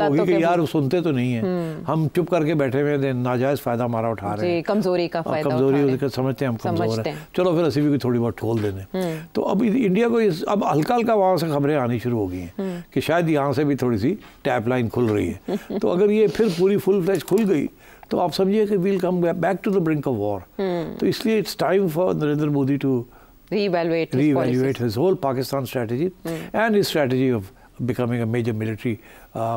होगी कि यार सुनते तो नहीं है, हम चुप करके बैठे हुए, नाजायज फायदा हमारा उठा रहे हैं, कमजोरी समझते हैं हम कमजोर हैं, चलो फिर असी भी थोड़ी बहुत ठोल देने। तो अब इंडिया को अब हल्का हल्का वहाँ से खबरें आनी शुरू हो गई हैं कि शायद यहाँ से भी थोड़ी सी टैप लाइन खुल रही है। तो अगर ये फिर पूरी फुल फ्लैश खुल गई तो आप समझिए कि we'll come back to the brink of war. तो इसलिए it's time for Narendra Modi to reevaluate his whole Pakistan strategy and his strategy of becoming a major military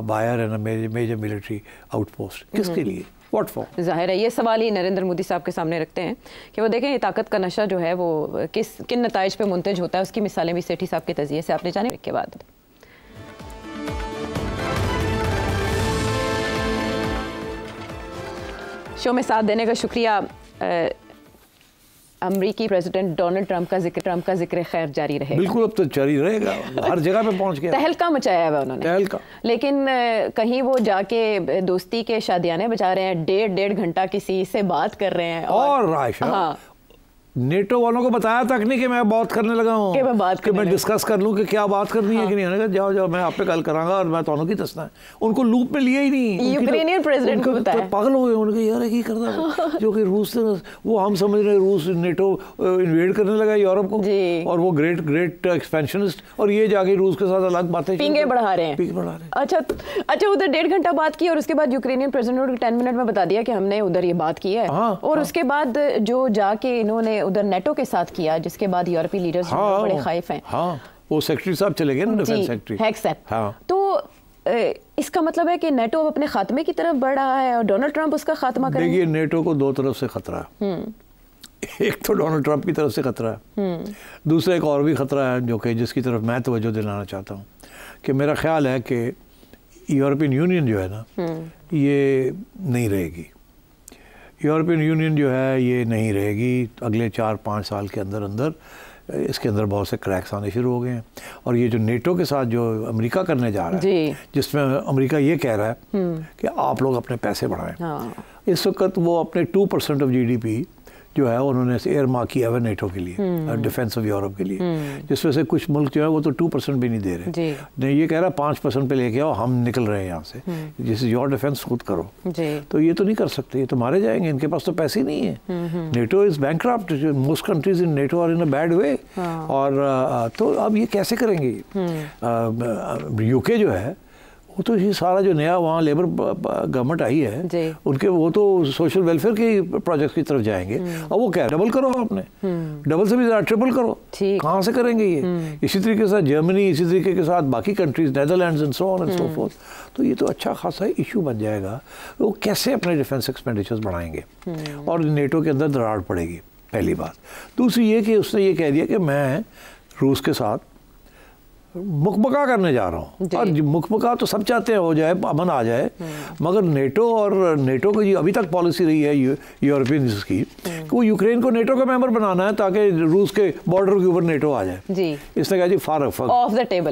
buyer and a major military outpost. किसके लिए? What for? जाहिर है ये सवाल ही नरेंद्र मोदी साहब के सामने रखते हैं कि वो देखें ताकत का नशा जो है वो किन नताइज पे मुंतज होता है, उसकी मिसालें भी सेठी साहब के तज़िये से आपने जाने के बाद। शो में साथ देने का शुक्रिया। अमेरिकी प्रेसिडेंट डोनाल्ड ट्रंप का जिक्र खैर जारी रहे। बिल्कुल, अब तो जारी रहेगा, हर जगह पे पहुंच गया, तहलका मचाया हुआ उन्होंने, तहलका। लेकिन कहीं वो जाके दोस्ती के शादियाने बजा रहे हैं, 1.5 घंटा किसी से बात कर रहे हैं, और आयशा, हाँ, नेटो वालों को बताया तक नहीं कि मैं बात करने लगा हूँ, कि मैं डिस्कस कर लूँ कि क्या बात करनी है कि नहीं। उन्होंने कहा जाओ जाओ मैं आप पे कल करांगा और मैं दोनों की दसना है। उनको लूप में लिया ही नहीं। यूक्रेनियन प्रेसिडेंट को बताया, पागल हो गए। उन्होंने कहा यार ये करता जो कि रूस वो हम समझ रहे रूस नेटो इन्वेड करने लगा यूरोप को, और वो ग्रेट एक्सपेंशनिस्ट, और ये जाके रूस के साथ अलग बातें पिंगे बढ़ा रहे हैं। अच्छा उधर 1.5 घंटा बात की और उसके बाद यूक्रेनियन प्रेसिडेंट ने 10 मिनट में बता दिया कि हमने उधर ये बात की है। और उसके बाद जो जाके इन्होंने उधर नेटो के साथ किया, जिसके बाद यूरोपीय लीडर्स बड़े खौफ हैं। वो सेक्रेटरी साहब चले गए ना, डिफेंस सेक्रेटरी हेग्सेप। तो इसका मतलब है कि नेटो अपने खात्मे की तरफ बढ़ रहा है और डोनाल्ड ट्रंप उसका खात्मा करेंगे। देखिए नेटो को दो तरफ से खतरा है। एक तो डोनाल्ड ट्रंप की तरफ से खतरा है, दूसरा एक और भी खतरा है जो कि जिसकी तरफ मैं तवज्जो दिलाना चाहता हूँ कि मेरा ख्याल है कि यूरोपियन यूनियन जो है ना ये नहीं रहेगी। यूरोपियन यूनियन जो है ये नहीं रहेगी। अगले 4-5 साल के अंदर अंदर इसके अंदर बहुत से क्रैक्स आने शुरू हो गए हैं। और ये जो नेटो के साथ जो अमेरिका करने जा रहा है, जिसमें अमेरिका ये कह रहा है कि आप लोग अपने पैसे बढ़ाएं। इस वक्त वो अपने 2% ऑफ GDP जो है उन्होंने एयर मार्क किया है नेटो के लिए, डिफेंस ऑफ यूरोप के लिए, जिसमें से कुछ मुल्क जो है वो तो 2% भी नहीं दे रहे। नहीं ये कह रहा है 5% पे लेके आओ, हम निकल रहे हैं यहाँ से, जिस योर डिफेंस खुद करो। तो ये तो नहीं कर सकते, ये तो मारे जाएंगे, इनके पास तो पैसे ही नहीं है। NATO is bankrupt, most countries in NATO are in a bad way. और तो अब ये कैसे करेंगे? यूके जो है वो तो ये सारा जो नया वहाँ लेबर गवर्नमेंट आई है उनके वो तो सोशल वेलफेयर के प्रोजेक्ट की तरफ जाएंगे। और वो क्या डबल करो आपने, डबल से भी ज़्यादा ट्रिपल करो, कहाँ से करेंगे ये? इसी तरीके के साथ जर्मनी, इसी तरीके के साथ बाकी countries, Netherlands and so on and so forth. तो ये तो अच्छा खासा इशू बन जाएगा। वो कैसे अपने डिफेंस एक्सपेंडिचर्स बढ़ाएंगे और नेटो के अंदर दरार पड़ेगी, पहली बात। दूसरी ये कि उसने ये कह दिया कि मैं रूस के साथ मुकबका करने जा रहा हूँ। और मुकबका तो सब चाहते हैं हो जाए, अमन आ जाए, मगर नेटो और नेटो की अभी तक पॉलिसी रही है यूरोपियन की कि वो यूक्रेन को नेटो का मेंबर बनाना है ताकि रूस के बॉर्डर के ऊपर नेटो आ जाए। इसने कहा जी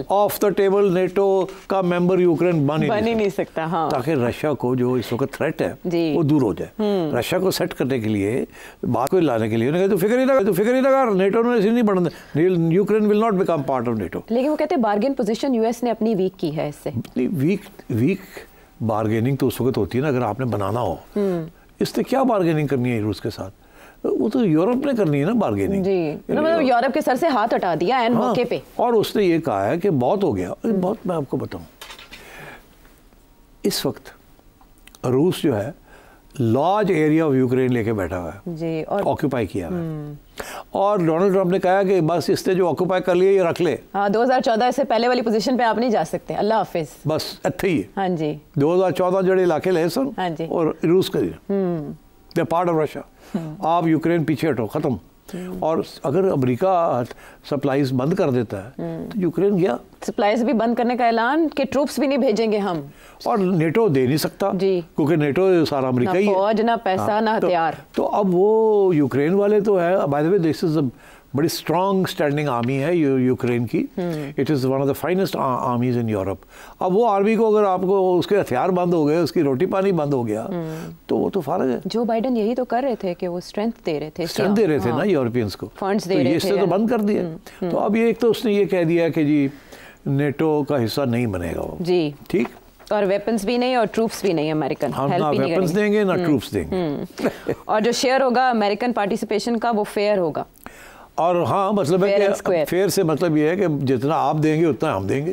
ऑफ द टेबल नेटो का मेंबर यूक्रेन बन ही नहीं सकता। ताकि रशिया को जो इस वक्त थ्रेट है वो दूर हो जाए। रशिया को सेट करने के लिए, बात को लाने के लिए उन्होंने कहा तो फिक्र ही लगा नेटो ने ऐसे नहीं बढ़ना, Ukraine will not become part of NATO. लेकिन बार्गेन पोजीशन यूएस ने अपनी वीक की है इससे। वीक बार्गेनिंग तो उस वक्त होती है ना अगर आपने बनाना हो। इसने क्या बार्गेनिंग करनी है रूस के साथ? वो तो यूरोप ने करनी है ना बार्गेनिंग। मतलब यूरोप के सर से हाथ हटा दिया एन मौके पे। और उसने ये कहा है कि बहुत हो गया। बहुत मैं आपको बताऊं, इस वक्त रूस जो है लार्ज एरिया ऑफ यूक्रेन लेके बैठा हुआ है, और ऑक्यूपाई किया है। और डोनाल्ड ट्रंप ने कहा कि बस इसने जो ऑक्यूपाई कर लिया ये रख ले। 2014 से पहले वाली पोजीशन पे आप नहीं जा सकते, अल्लाह हाफिज, बस इत्थे ही। हाँ जी 2014 जड़े इलाके ले सन और रूस कर दे पार्ट ऑफ रशिया। आप यूक्रेन पीछे हटो, खत्म। और अगर अमेरिका सप्लाईज बंद कर देता है तो यूक्रेन गया। सप्लाईज भी बंद करने का ऐलान कि ट्रूप्स भी नहीं भेजेंगे हम, और नेटो दे नहीं सकता क्योंकि नेटो सारा अमेरिका ही है, फौज ना पैसा ना हथियार। तो अब वो यूक्रेन वाले तो है, by the way this is बड़ी स्ट्रॉन्ग स्टैंडिंग आर्मी है यूक्रेन की। It is one of the finest आर्मीज in Europe. अब वो आर्मी को अगर आपको उसके हथियार बंद हो गए, उसकी रोटी पानी बंद हो गया तो वो तो फारग है। जो बाइडेन यही तो कर रहे थे कि वो स्ट्रेंथ दे रहे थे ना यूरोपियंस को, फंड्स दे रहे थे, इससे तो बंद कर दिया। तो अब ये एक तो उसने ये कह दिया कि जी नेटो का हिस्सा नहीं बनेगा वो जी, ठीक, और वेपन्स भी नहीं और ट्रूप्स भी नहीं, अमेरिकन हम ना वेपन्स देंगे ना ट्रूप्स देंगे। और जो शेयर होगा अमेरिकन पार्टिसिपेशन का वो फेयर होगा। और हाँ मतलब है कि फेयर से मतलब ये है कि जितना आप देंगे उतना हम देंगे।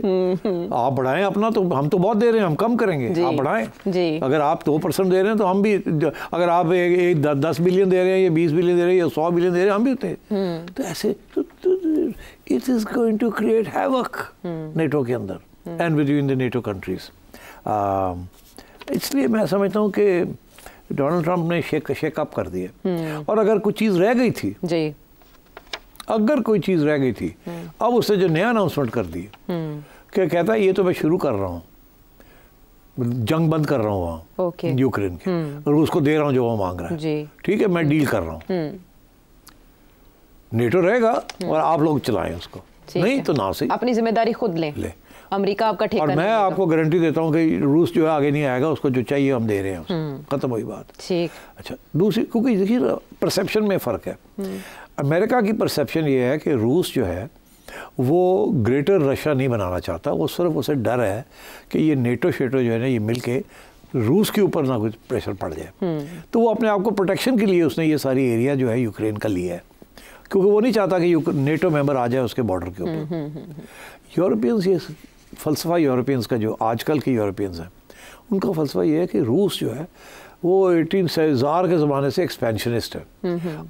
आप बढ़ाएं अपना, तो हम तो बहुत दे रहे हैं, हम कम करेंगे, आप बढ़ाएं। अगर आप 2% दे रहे हैं तो हम भी, अगर आप 10 बिलियन दे रहे हैं या 20 बिलियन दे रहे हैं या 100 बिलियन दे रहे हैं, हम भी होते हैं। तो ऐसे it is going to create havoc NATO के अंदर and between the NATO countries. इसलिए मैं समझता हूँ कि डोनाल्ड ट्रंप ने शेकअप कर दिया। और अगर कुछ चीज़ रह गई थी जी, अगर कोई चीज़ रह गई थी, अब उसने जो नया अनाउंसमेंट कर दी कि कहता है ये तो मैं शुरू कर रहा हूँ, जंग बंद कर रहा हूँ वहाँ यूक्रेन के, और उसको दे रहा हूँ जो वो मांग रहा है, ठीक है, मैं डील कर रहा हूँ। नेटो रहेगा और आप लोग चलाएं उसको, नहीं तो ना सही, अपनी जिम्मेदारी खुद ले। अमेरिका आपका ठेका और मैं आपको गारंटी देता हूँ कि रूस जो है आगे नहीं आएगा, उसको जो चाहिए हम दे रहे हैं, खत्म हुई बात। ठीक। अच्छा, दूसरी, क्योंकि देखिए परसेप्शन में फ़र्क है। अमेरिका की परसेप्शन ये है कि रूस जो है वो ग्रेटर रशिया नहीं बनाना चाहता, वो सिर्फ उसे डर है कि ये नेटो शेटो जो है ना ये मिलके रूस के ऊपर ना कुछ प्रेशर पड़ जाए। तो वो अपने आप को प्रोटेक्शन के लिए उसने ये सारी एरिया जो है यूक्रेन का लिया है, क्योंकि वो नहीं चाहता कि नेटो मेंबर आ जाए उसके बॉर्डर के ऊपर। यूरोपियंस, ये फ़लसफ़ा यूरोपियंस का, जो आजकल के यूरोपियंस हैं, उनका फ़लसफ़ा ये है कि रूस जो है वो 18 के ज़माने से एक्सपेंशनिस्ट है,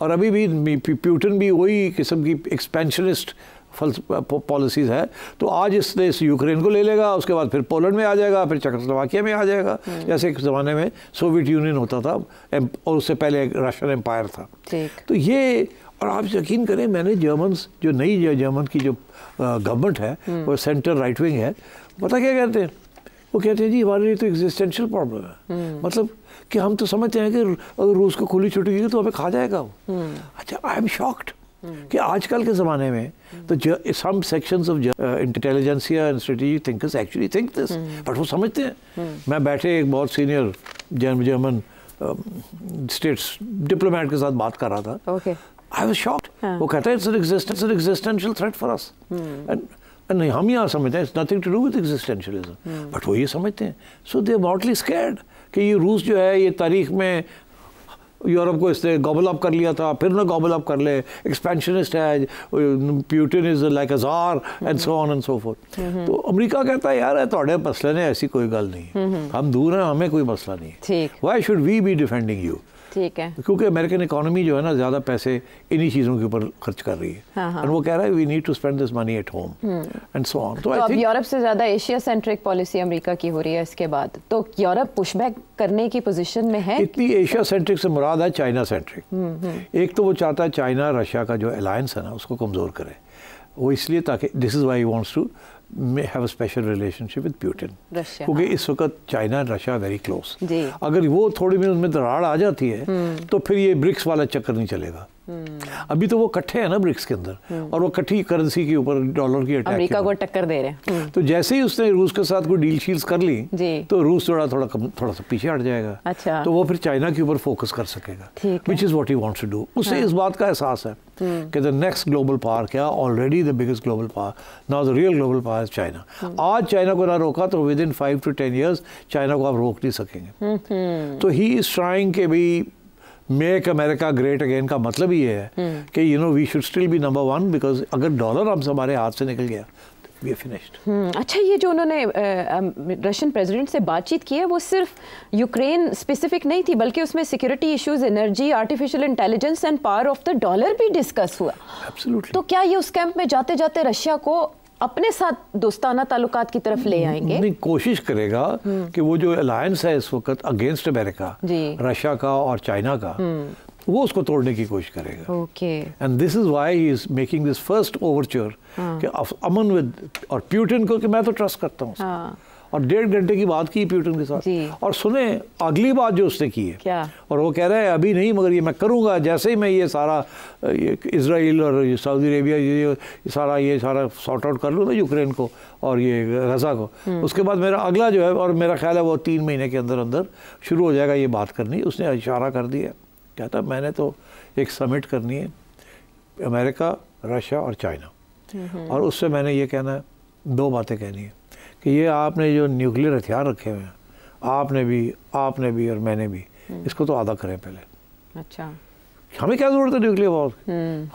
और अभी भी प्यूटन भी वही किस्म की एक्सपेंशनिस्ट पॉलिसीज़ है। तो आज इसने इस यूक्रेन को ले लेगा, उसके बाद फिर पोलैंड में आ जाएगा, फिर चेकोस्लोवाकिया में आ जाएगा, जैसे एक ज़माने में सोवियत यूनियन होता था और उससे पहले रशियन एम्पायर था। तो ये, और आप यकीन करें, मैंने जर्मन्स, जो नई जर्मन की जो गवर्नमेंट है वो सेंटर राइट विंग है, पता क्या कहते हैं? वो कहते हैं जी हमारे लिए तो एग्जिस्टेंशियल प्रॉब्लम है, मतलब कि हम तो समझते हैं कि अगर रूस को खुली छुट्टी तो हमें खा जाएगा वो। अच्छा, आई एम शॉक्ड कि आजकल के ज़माने में तो some sections of intelligentsia and strategic thinkers actually think this, but वो समझते हैं। मैं बैठे एक बहुत सीनियर जर्मन स्टेट्स डिप्लोमेट के साथ बात कर रहा था, आई वाज शॉक्ड। वो कहता है it's an existential threat for us, and हम यहाँ समझते हैं it's nothing to do with existentialism, but वो ये समझते हैं। सो दे आर मॉडली स्कैर्ड कि ये रूस जो है ये तारीख में यूरोप को इसने गॉबल अप कर लिया था, फिर ना गॉबल अप कर ले, एक्सपेंशनिस्ट है, Putin is like a tsar and so on and so forth. तो अमेरिका कहता है यार थोड़े मसले ने ऐसी कोई गल नहीं, हम दूर हैं, हमें कोई मसला नहीं, why should we be defending you. ठीक है, क्योंकि अमेरिकन इकोनॉमी जो है ना ज़्यादा पैसे इन्हीं चीज़ों के ऊपर खर्च कर रही है, और वो कह रहा है we need to spend this money at home and so on. तो अब यूरोप से ज़्यादा एशिया सेंट्रिक पॉलिसी अमेरिका की हो रही है इसके बाद, तो यूरोप पुशबैक करने की पोजीशन में है। इतनी एशिया सेंट्रिक से मुराद है चाइना सेंट्रिक। एक तो वो चाहता है चाइना रशिया का जो अलायंस है ना उसको कमज़ोर करे, वो इसलिए ताकि this is why he wants to have a special relationship with Putin, क्योंकि इस वक्त China and Russia very close. अगर वो थोड़ी भी उनमें दरार आ जाती है तो फिर ये ब्रिक्स वाला चक्कर नहीं चलेगा। अभी तो वो इकट्ठे हैं ना ब्रिक्स के अंदर, और वो इकट्ठी करेंसी के ऊपर डॉलर की अटैक अमेरिका को टक्कर दे रहे हैं। तो जैसे ही उसने रूस के साथ कोई डील शील्स कर ली तो रूस थोड़ा सा पीछे हट जाएगा। अच्छा। तो वो फिर चाइना के ऊपर फोकस कर सकेगा, which is what he wants to do. उसे इस बात का एहसास है कि द नेक्स्ट ग्लोबल पावर, क्या already the biggest global power, now the real global power is China. आज चाइना को ना रोका तो within 5 to 10 years China को आप रोक नहीं सकेंगे। तो ही इज ट्राइंग के भी मेक अमेरिका ग्रेट अगेन का मतलब ही है कि you know we should still be number 1, because अगर डॉलर हमसे हमारे हाथ से निकल गया तो वी आर फिनिश्ड। अच्छा, ये जो उन्होंने रशियन प्रेसिडेंट से बातचीत की है वो सिर्फ यूक्रेन स्पेसिफिक नहीं थी, बल्कि उसमें security issues, energy, artificial intelligence and power of the dollar भी डिस्कस हुआ। एब्सोल्युटली। तो क्या ये उस कैंप में जाते जाते रशिया को अपने साथ दोस्ताना ताल्लुकात की तरफ ले आएंगे? नहीं, कोशिश करेगा कि वो जो अलायंस है इस वक्त अगेंस्ट अमेरिका, रशिया का और चाइना का, वो उसको तोड़ने की कोशिश करेगा। Okay. And this is why he is making this first overture कि अमन विद, और प्यूटिन को कि मैं तो ट्रस्ट करता हूँ, और 1.5 घंटे की बात की प्यूटिन के साथ। और सुने अगली बात जो उसने की है, क्या? और वो कह रहा है अभी नहीं, मगर ये मैं करूँगा जैसे ही मैं ये सारा इजराइल और सऊदी अरेबिया ये सारा सॉर्ट आउट कर लूँ ना यूक्रेन को और ये गजा को, उसके बाद मेरा अगला जो है, और मेरा ख्याल है वो 3 महीने के अंदर अंदर शुरू हो जाएगा ये बात करनी। उसने इशारा कर दिया, कहता मैंने तो एक समिट करनी है अमेरिका, रशिया और चाइना, और उससे मैंने ये कहना है, 2 बातें कहनी है कि ये आपने जो न्यूक्लियर हथियार रखे हुए हैं, आपने भी और मैंने भी, इसको तो आधा करें पहले। अच्छा। हमें क्या जरूरत है न्यूक्लियर वॉर?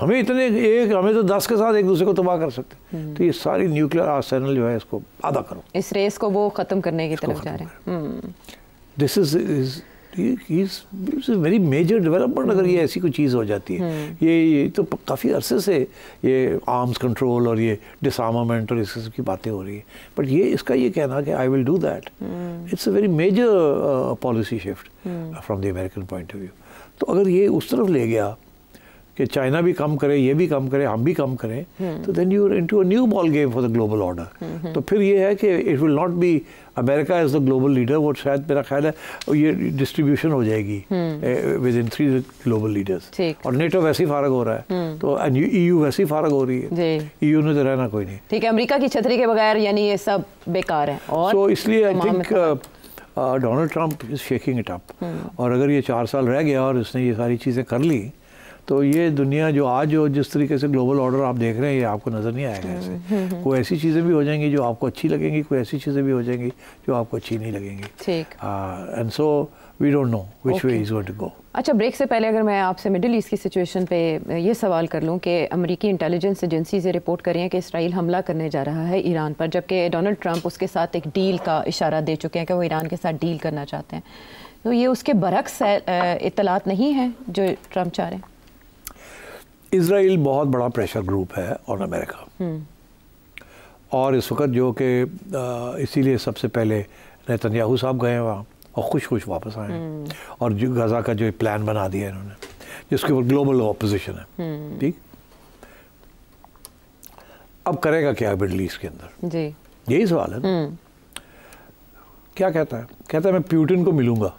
हमें तो 10 के साथ एक दूसरे को तबाह कर सकते। तो ये सारी न्यूक्लियर आर्सेनल जो है इसको आधा करो। इस रेस को वो खत्म करने की तरफ जा रहे हैं। This is very major development अगर ये ऐसी कोई चीज़ हो जाती है। ये तो काफ़ी अरसे से ये आर्म्स कंट्रोल और ये डिसआर्मामेंट और इस की बातें हो रही है, बट ये इसका ये कहना कि I will do that, it's a very major policy shift from the American point of view. तो अगर ये उस तरफ ले गया कि चाइना भी कम करे, ये भी कम करे, हम भी कम करें, तो then you are into a new ball game for the global order. तो फिर ये है कि it will not be America as the global leader, वो शायद मेरा ख्याल है ये डिस्ट्रीब्यूशन हो जाएगी विद इन 3 ग्लोबल लीडर्स। और नेटो वैसे ही फारग हो रहा है, तो EU वैसे ही फारग हो रही है, EU ने तो रहना कोई नहीं। ठीक है, अमेरिका की छतरी के बगैर यानी ये सब बेकार है। और सो इसलिए I think Donald Trump is shaking it up, और अगर ये 4 साल रह गया और उसने ये सारी चीज़ें कर ली तो ये दुनिया जो आज जो जिस तरीके से ग्लोबल ऑर्डर आप देख रहे हैं, ये आपको नज़र नहीं आएगा ऐसे। कोई ऐसी चीज़ें भी हो जाएंगी जो आपको अच्छी लगेंगी, कोई ऐसी चीज़ें भी हो जाएंगी जो आपको अच्छी नहीं लगेंगी। ठीक। And so we don't know which way is going to go. अच्छा, ब्रेक से पहले अगर मैं आपसे मिडिल ईस्ट की सिचुएशन पे ये सवाल कर लूँ कि अमेरिकी इंटेलिजेंस एजेंसी से रिपोर्ट कर रही हैं कि इसराइल हमला करने जा रहा है ईरान पर, जबकि डोनाल्ड ट्रंप उसके साथ एक डील का इशारा दे चुके हैं कि वो ईरान के साथ डील करना चाहते हैं। तो ये उसके बरक्स इत्तलात नहीं है जो ट्रंप चाह रहे हैं? इसराइल बहुत बड़ा प्रेशर ग्रुप है और अमेरिका, और इस वक्त जो कि इसीलिए सबसे पहले नेतन्याहू साहब गए वहाँ और खुश वापस आए और जो गज़ा का जो प्लान बना दिया इन्होंने, जिसके ऊपर ग्लोबल ऑपोजिशन है। ठीक, अब करेगा क्या मिडल ईस्ट के अंदर जी, यही सवाल है ना। क्या कहता है? कहता है मैं प्यूटिन को मिलूंगा।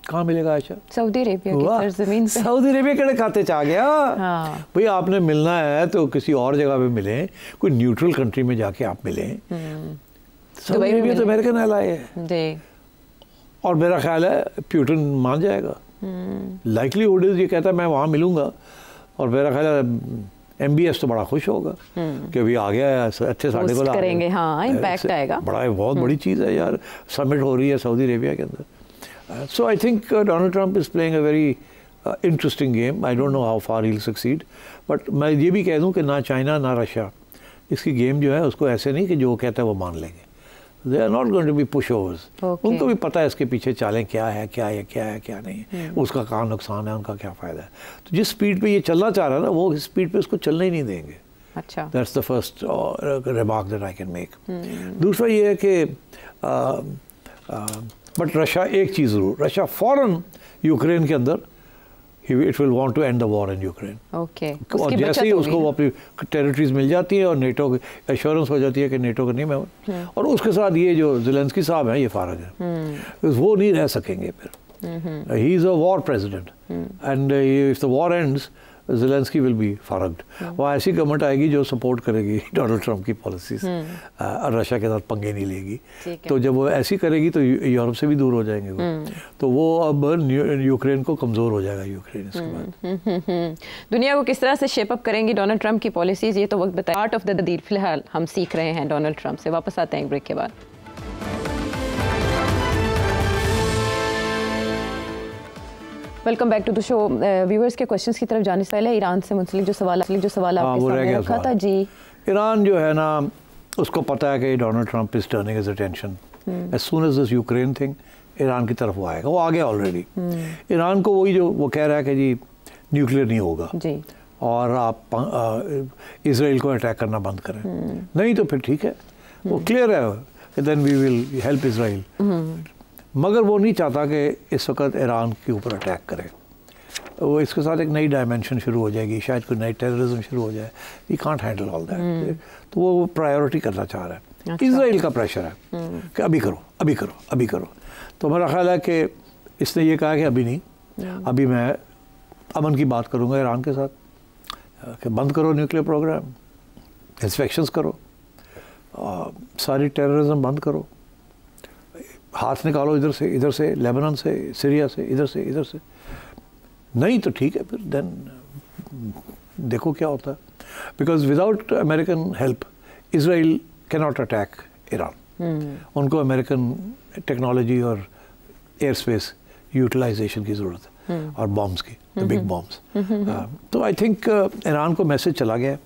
कहाँ मिलेगा आयशा? सऊदी अरेबिया की सरजमीन पे। सऊदी अरेबिया के खाते च आ गया। हाँ। भाई आपने मिलना है तो किसी और जगह पे मिले, कोई न्यूट्रल कंट्री में जाके आप मिले। सऊदी अरेबिया तो अमेरिकन एलाई है और मेरा ख्याल है प्यूटिन मान जाएगा। लाइकलीहुड इज, ये कहता है मैं वहाँ मिलूंगा, और मेरा ख्याल है MBS तो बड़ा खुश होगा कि अभी आ गया है, अच्छे साढ़े को करेंगे। हाँ, इम्पैक्ट आएगा। बड़ा बहुत बड़ी चीज़ है यार, समिट हो रही है सऊदी अरेबिया के अंदर। So I think Donald Trump is playing a very interesting game. I don't know how far he'll succeed, but मैं ये भी कह दूँ कि ना चाइना ना रशिया इसकी गेम जो है उसको ऐसे नहीं कि जो कहता है वो मान लेंगे। They are not going to be pushovers. उनको भी पता है इसके पीछे चालें क्या है क्या नहीं, उसका कहाँ नुकसान है, उनका क्या फ़ायदा है। तो जिस स्पीड पे ये चलना चाह रहा है ना, वो स्पीड पे उसको चलने ही नहीं देंगे। अच्छा, That's the first remark that I can make. दूसरा ये है कि बट रशिया एक चीज़ ज़रूर, रशिया फ़ौरन यूक्रेन के अंदर it will want to end the war in Ukraine. Okay, और जैसे ही उसको वो अपनी टेरिटरीज मिल जाती है और नेटो की एश्योरेंस हो जाती है कि नेटो का नहीं मैं, और उसके साथ ये जो ज़ेलेंस्की साहब हैं ये फारग है, वो नहीं रह सकेंगे फिर। He is a war president and if the war ends Zelenskyy will be purged. वहाँ ऐसी गवर्नमेंट आएगी जो सपोर्ट करेगी डोनाल्ड ट्रंप की पॉलिसीज और रशिया के साथ पंगे नहीं लेगी। तो जब वो ऐसी करेगी तो यूरोप से भी दूर हो जाएंगे वो, तो वो अब यूक्रेन को कमज़ोर हो जाएगा यूक्रेन इसके बाद। दुनिया को किस तरह से शेप अप करेंगी डोनाल्ड ट्रंप की पॉलिसीज़, ये तो वक्त बताए। आर्ट ऑफ द डील फिलहाल हम सीख रहे हैं डोनाल्ड ट्रंप से। वापस आते हैं ब्रेक के बाद। Welcome back to the show. Viewers के क्वेश्चंस की तरफ जाने से पहले ईरान से मुंसलिक जो सवाल आपके सामने रखा था जी। ईरान जो है ना, उसको पता है कि Donald Trump is turning his attention as soon as this Ukraine thing, Iran की तरफ वो आएगा, वो आ गया ऑलरेडी। ईरान को वही जो वो कह रहा है कि जी न्यूक्लियर नहीं होगा जी, और आप इसराइल को अटैक करना बंद करें, नहीं तो फिर ठीक है, वो क्लियर है कि then we will help Israel. मगर वो नहीं चाहता कि इस वक्त ईरान के ऊपर अटैक करे। वो इसके साथ एक नई डायमेंशन शुरू हो जाएगी, शायद कोई नई टेररिज्म शुरू हो जाए। We can't handle all that, तो वो प्रायोरिटी करना चाह रहा है। अच्छा। इसराइल का प्रेशर है कि अभी करो अभी करो अभी करो। तो मेरा ख्याल है कि इसने ये कहा कि अभी नहीं, अभी मैं अमन की बात करूँगा ईरान के साथ कि बंद करो न्यूक्लियर प्रोग्राम, इंस्पेक्शंस करो, सारी टेररिज्म बंद करो, हाथ निकालो इधर से लेबनान से, सीरिया से, इधर से। नहीं तो ठीक है, फिर देन देखो क्या होता है। Because without American help Israel can not attack Iran. उनको अमेरिकन टेक्नोलॉजी और एयर स्पेस यूटिलाइजेशन की ज़रूरत है, और बॉम्ब्स की, द बिग बॉम्ब्स। तो आई थिंक ईरान को मैसेज चला गया।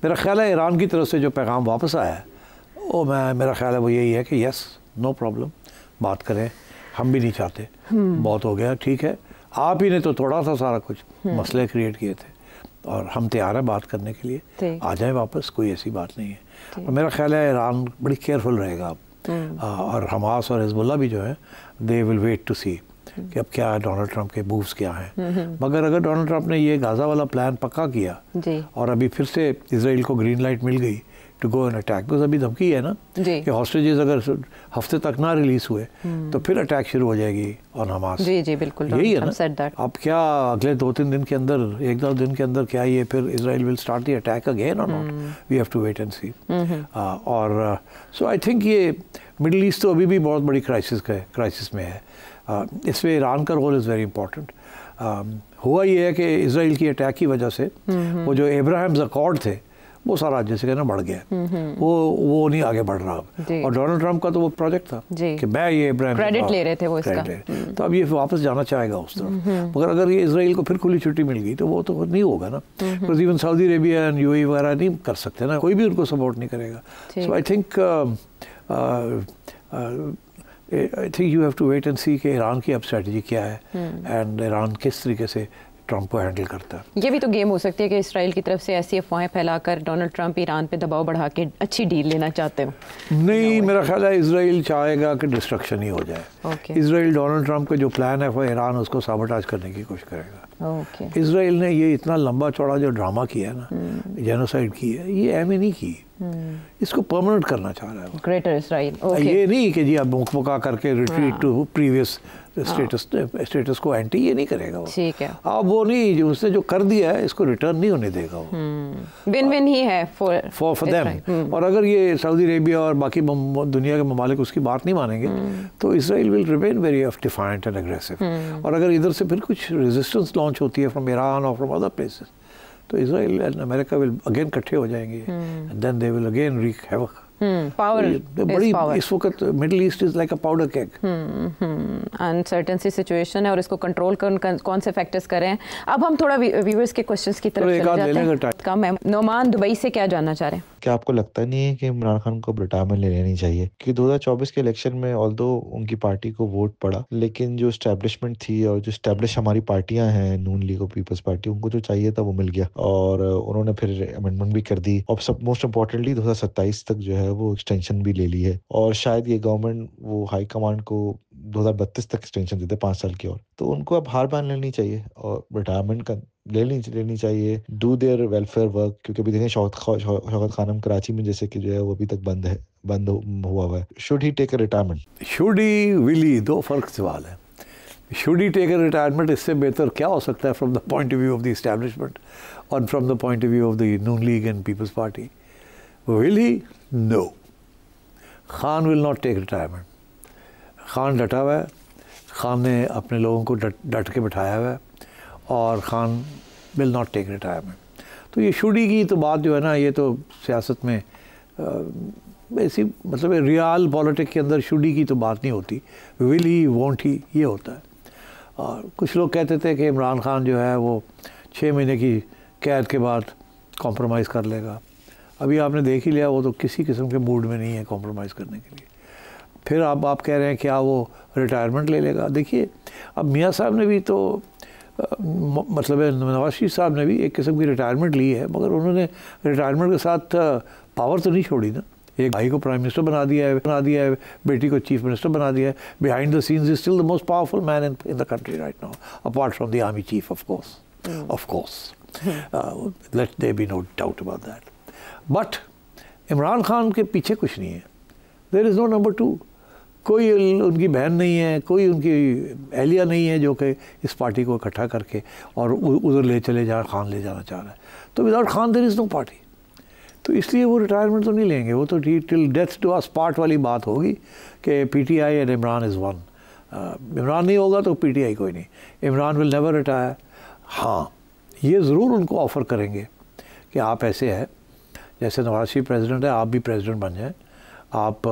मेरा ख्याल है ईरान की तरफ से जो पैगाम वापस आया है वो मेरा ख्याल है वो यही है कि यस, नो प्रॉब्लम, बात करें, हम भी नहीं चाहते, बहुत हो गया, ठीक है, आप ही ने तो थोड़ा सा सारा कुछ मसले क्रिएट किए थे और हम तैयार हैं बात करने के लिए, आ जाएं वापस, कोई ऐसी बात नहीं है। और मेरा ख्याल है ईरान बड़ी केयरफुल रहेगा अब, और हमास और हिजबुल्लाह भी जो है दे विल वेट टू सी कि अब क्या है, डोनाल्ड ट्रंप के मूव्स क्या हैं। मगर अगर डोनाल्ड ट्रंप ने ये गाज़ा वाला प्लान पक्का किया और अभी फिर से इसराइल को ग्रीन लाइट मिल गई to go an attack, because अभी धमकी है ना कि हॉस्टेजेस अगर हफ्ते तक ना रिलीज हुए तो फिर अटैक शुरू हो जाएगी ऑन हमास। जी बिल्कुल, यही है ना। अब क्या अगले 2-3 दिन के अंदर, 1-2 दिन के अंदर क्या ये फिर Israel will start the attack again और not, we have to wait and see. और सो आई थिंक ये मिडिल ईस्ट तो अभी भी बहुत बड़ी क्राइसिस में है। इसमें ईरान का रोल इज़ वेरी इंपॉर्टेंट। हुआ ये है कि इसराइल की अटैक की वजह से वो जो अब्राहम्स अकॉर्ड थे वो सारा जैसे कहना बढ़ गया, वो नहीं आगे बढ़ रहा अब। और डोनाल्ड ट्रंप का तो वो प्रोजेक्ट था कि मैं ये इब्राहिम क्रेडिट ले रहे थे वो इसका, तो अब ये वापस जाना चाहेगा उस तरफ। मगर अगर ये इसराइल को फिर खुली छुट्टी मिल गई तो वो तो नहीं होगा ना, because even Saudi Arabia and UAE वगैरह नहीं कर सकते ना, कोई भी उनको सपोर्ट नहीं करेगा। So I think you have to wait and see कि ईरान की अब स्ट्रेटजी क्या है एंड ईरान किस तरीके से ट्रंप को हैंडल करता है। ये भी तो गेम हो सकती है कि इसराइल की तरफ से ऐसी अफवाहें फैलाकर डोनाल्ड ट्रंप ईरान पे दबाव बढ़ा के अच्छी डील लेना चाहते हो। नहीं, मेरा ख्याल है इसराइल चाहेगा कि डिस्ट्रक्शन ही हो जाए। इसराइल डोनाल्ड ट्रंप का जो प्लान है वो ईरान उसको साबोटाज करने की कोशिश करेगा। इसराइल ने ये इतना लंबा चौड़ा जो ड्रामा किया है ना, जेनोसाइड की है, ये एम नहीं की, इसको परमानेंट करना चाह रहा है ग्रेटर इसराइल। ये नहीं कि जी अब मुकमुका करके रिट्रीट टू प्रीवियस स्टेटस को एंटी, ये नहीं करेगा वो। ठीक है, अब वो नहीं, उसने जो कर दिया है इसको रिटर्न नहीं होने देगा वो। विन विन ही है फॉर देम। और अगर ये सऊदी अरेबिया और बाकी दुनिया के ममालिक उसकी बात नहीं मानेंगे तो Israel will remain very defiant and aggressive. और अगर इधर से फिर कुछ रेजिस्टेंस लॉन्च होती है फ्रॉम ईरान और फ्रॉम अदर प्लेसेस तो Israel and America will again इकट्ठे हो जाएंगे, then they will again wreak havoc. Power बड़ी इस वक्त Middle East is like a powder cake, uncertain सी सिचुएशन है और इसको कंट्रोल कौन से फैक्टर्स करें। अब हम थोड़ा व्यूअर्स के क्वेश्चंस की तरफ चले जाते हैं। कम है। नोमान दुबई से क्या जानना चाह रहे हैं? क्या आपको लगता नहीं है कि इमरान खान को रिटायरमेंट ले लेनी चाहिए? कि 2024 के इलेक्शन में ऑल्दो उनकी पार्टी को वोट पड़ा, लेकिन जो एस्टैब्लिशमेंट थी और जो एस्टैब्लिश हमारी पार्टियां हैं, नून लीग और पीपल्स पार्टी, उनको जो चाहिए था वो मिल गया और उन्होंने फिर अमेंडमेंट भी कर दी और सब मोस्ट इम्पोर्टेंटली 2027 तक जो है वो एक्सटेंशन भी ले ली है और शायद ये गवर्नमेंट वो हाई कमांड को 2032 तक एक्सटेंशन देते 5 साल की। और तो उनको अब हार मान लेनी चाहिए और रिटायरमेंट का लेनी चाहिए, डू देयर वेलफेयर वर्क। क्योंकि अभी देखें शौकत खानम कराची में जैसे कि जो है वो अभी तक बंद हुआ है। Should he take a retirement? Should he, will he, दो फर्क सवाल है। Should he take a retirement इससे बेहतर क्या हो सकता है from the point of view of the establishment और from the point of view of the Noon league and peoples party? Will he? No, Khan will not take retirement. Khan डटा हुआ है, खान ने अपने लोगों को डट के बिठाया हुआ है और Khan will not take retirement. तो ये शुडी की तो बात जो है ना, ये तो सियासत में ऐसी मतलब रियल पॉलिटिक्स के अंदर शुडी की तो बात नहीं होती, विल ही, वॉन्ट ही, ये होता है। और कुछ लोग कहते थे कि इमरान खान जो है वो 6 महीने की कैद के बाद कॉम्प्रोमाइज़ कर लेगा। अभी आपने देख ही लिया, वो तो किसी किस्म के मूड में नहीं है कॉम्प्रोमाइज़ करने के लिए। फिर आप कह रहे हैं क्या वो रिटायरमेंट ले लेगा? देखिए, अब मियाँ साहब ने भी तो मतलब नवाज शरीफ साहब ने भी एक किस्म की रिटायरमेंट ली है, मगर उन्होंने रिटायरमेंट के साथ पावर तो नहीं छोड़ी ना। एक भाई को प्राइम मिनिस्टर बना दिया है, बेटी को चीफ मिनिस्टर बना दिया है। Behind the scenes is still the most powerful man in the country right now, apart from the army chief of course, let there be no doubt about that. But Imran Khan के पीछे कुछ नहीं है, there is no number 2। कोई उनकी बहन नहीं है, कोई उनकी एहलिया नहीं है जो कि इस पार्टी को इकट्ठा करके और उधर ले चले जा, खान ले जाना चाह रहा है। तो without Khan there is no party. तो इसलिए वो रिटायरमेंट तो नहीं लेंगे, वो तो till death to us part वाली बात होगी कि PTI and Imran is one. Imran नहीं होगा तो पीटीआई कोई नहीं। Imran will never retire. हाँ, ये ज़रूर उनको ऑफ़र करेंगे कि आप ऐसे है, जैसे नवाज शरीफ प्रेसिडेंट है, आप भी प्रेसिडेंट बन जाएं, आप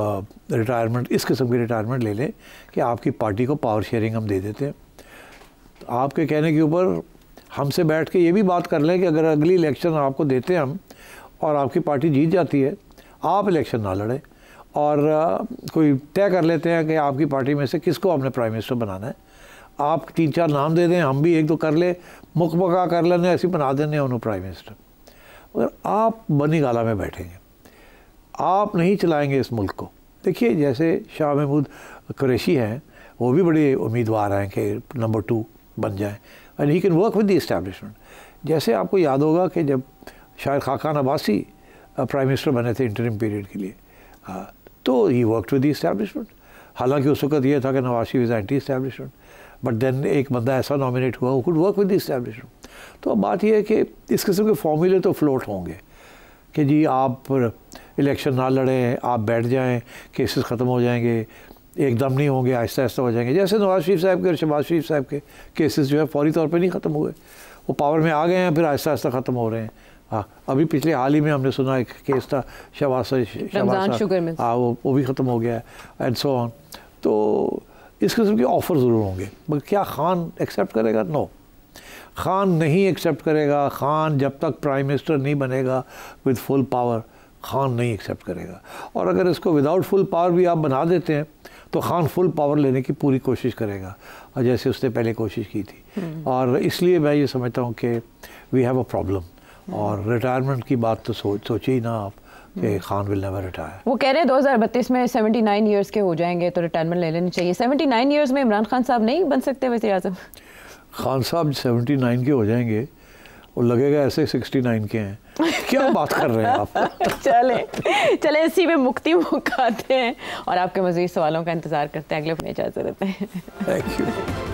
रिटायरमेंट, इस किस्म की रिटायरमेंट ले लें कि आपकी पार्टी को पावर शेयरिंग हम दे देते हैं। आपके कहने के ऊपर हमसे बैठ के ये भी बात कर लें कि अगर अगली इलेक्शन आपको देते हैं हम और आपकी पार्टी जीत जाती है, आप इलेक्शन ना लड़ें और कोई तय कर लेते हैं कि आपकी पार्टी में से किसको आपने प्राइम मिनिस्टर बनाना है। आप 3-4 नाम दे दें, हम भी 1-2 कर ले, मुकबका कर लेने, ऐसी बना देने उन्होंने प्राइम मिनिस्टर। मगर आप बनी गाला में बैठेंगे, आप नहीं चलाएंगे इस मुल्क को। देखिए, जैसे शाह महमूद कुरैशी हैं, वो भी बड़े उम्मीदवार हैं कि नंबर 2 बन जाएं and he can work with the establishment. जैसे आपको याद होगा कि जब शायद खाकान अब्बासी प्राइम मिनिस्टर बने थे इंटरिम पीरियड के लिए, तो he worked with the establishment. हालांकि उस वक्त ये था कि Nawaz Sharif is anti establishment, but then एक बंदा ऐसा नॉमिनेट हुआ who could work with the establishment. तो अब बात यह है कि इस किस्म के फॉर्मूले तो फ्लोट होंगे कि जी आप इलेक्शन ना लड़ें, आप बैठ जाएं, केसेस ख़त्म हो जाएंगे, एकदम नहीं होंगे, आहिस्ता आहिस्ता हो जाएंगे। जैसे नवाज शरीफ साहब के और शहबाज शरीफ साहब के केसेस जो है फौरी तौर पे नहीं ख़त्म हुए, वो पावर में आ गए हैं, फिर आहिस्ता आहिस्ता ख़त्म हो रहे हैं। हाँ, अभी पिछले हाल ही में हमने सुना एक केस था शहबाज शुगर मिल्स, हाँ वो भी ख़त्म हो गया है, एंड सो ऑन। तो इस किस्म के ऑफ़र ज़रूर होंगे, मगर क्या खान एक्सेप्ट करेगा? नो, खान नहीं एक्सेप्ट करेगा। खान जब तक प्राइम मिनिस्टर नहीं बनेगा विद फुल पावर, खान नहीं एक्सेप्ट करेगा। और अगर इसको विदाउट फुल पावर भी आप बना देते हैं तो खान फुल पावर लेने की पूरी कोशिश करेगा, और जैसे उसने पहले कोशिश की थी। और इसलिए मैं ये समझता हूँ कि वी हैव अ प्रॉब्लम। और रिटायरमेंट की बात तो सोचिए ही ना आप कि खान विल नेवर रिटायर। वो कह रहे हैं 2032 में 79 ईयर्स के हो जाएंगे तो रिटायरमेंट ले लेनी चाहिए। 79 ईयर्स में इमरान खान साहब नहीं बन सकते वज़ीर आज़म? खान साहब 79 के हो जाएंगे और लगेगा ऐसे 69 के हैं। क्या बात कर रहे हैं आप? चले इसी में मुक्ति मुकाते हैं और आपके मज़ीद सवालों का इंतज़ार करते हैं। अगले अपने इजाज़त देते हैं। Thank you.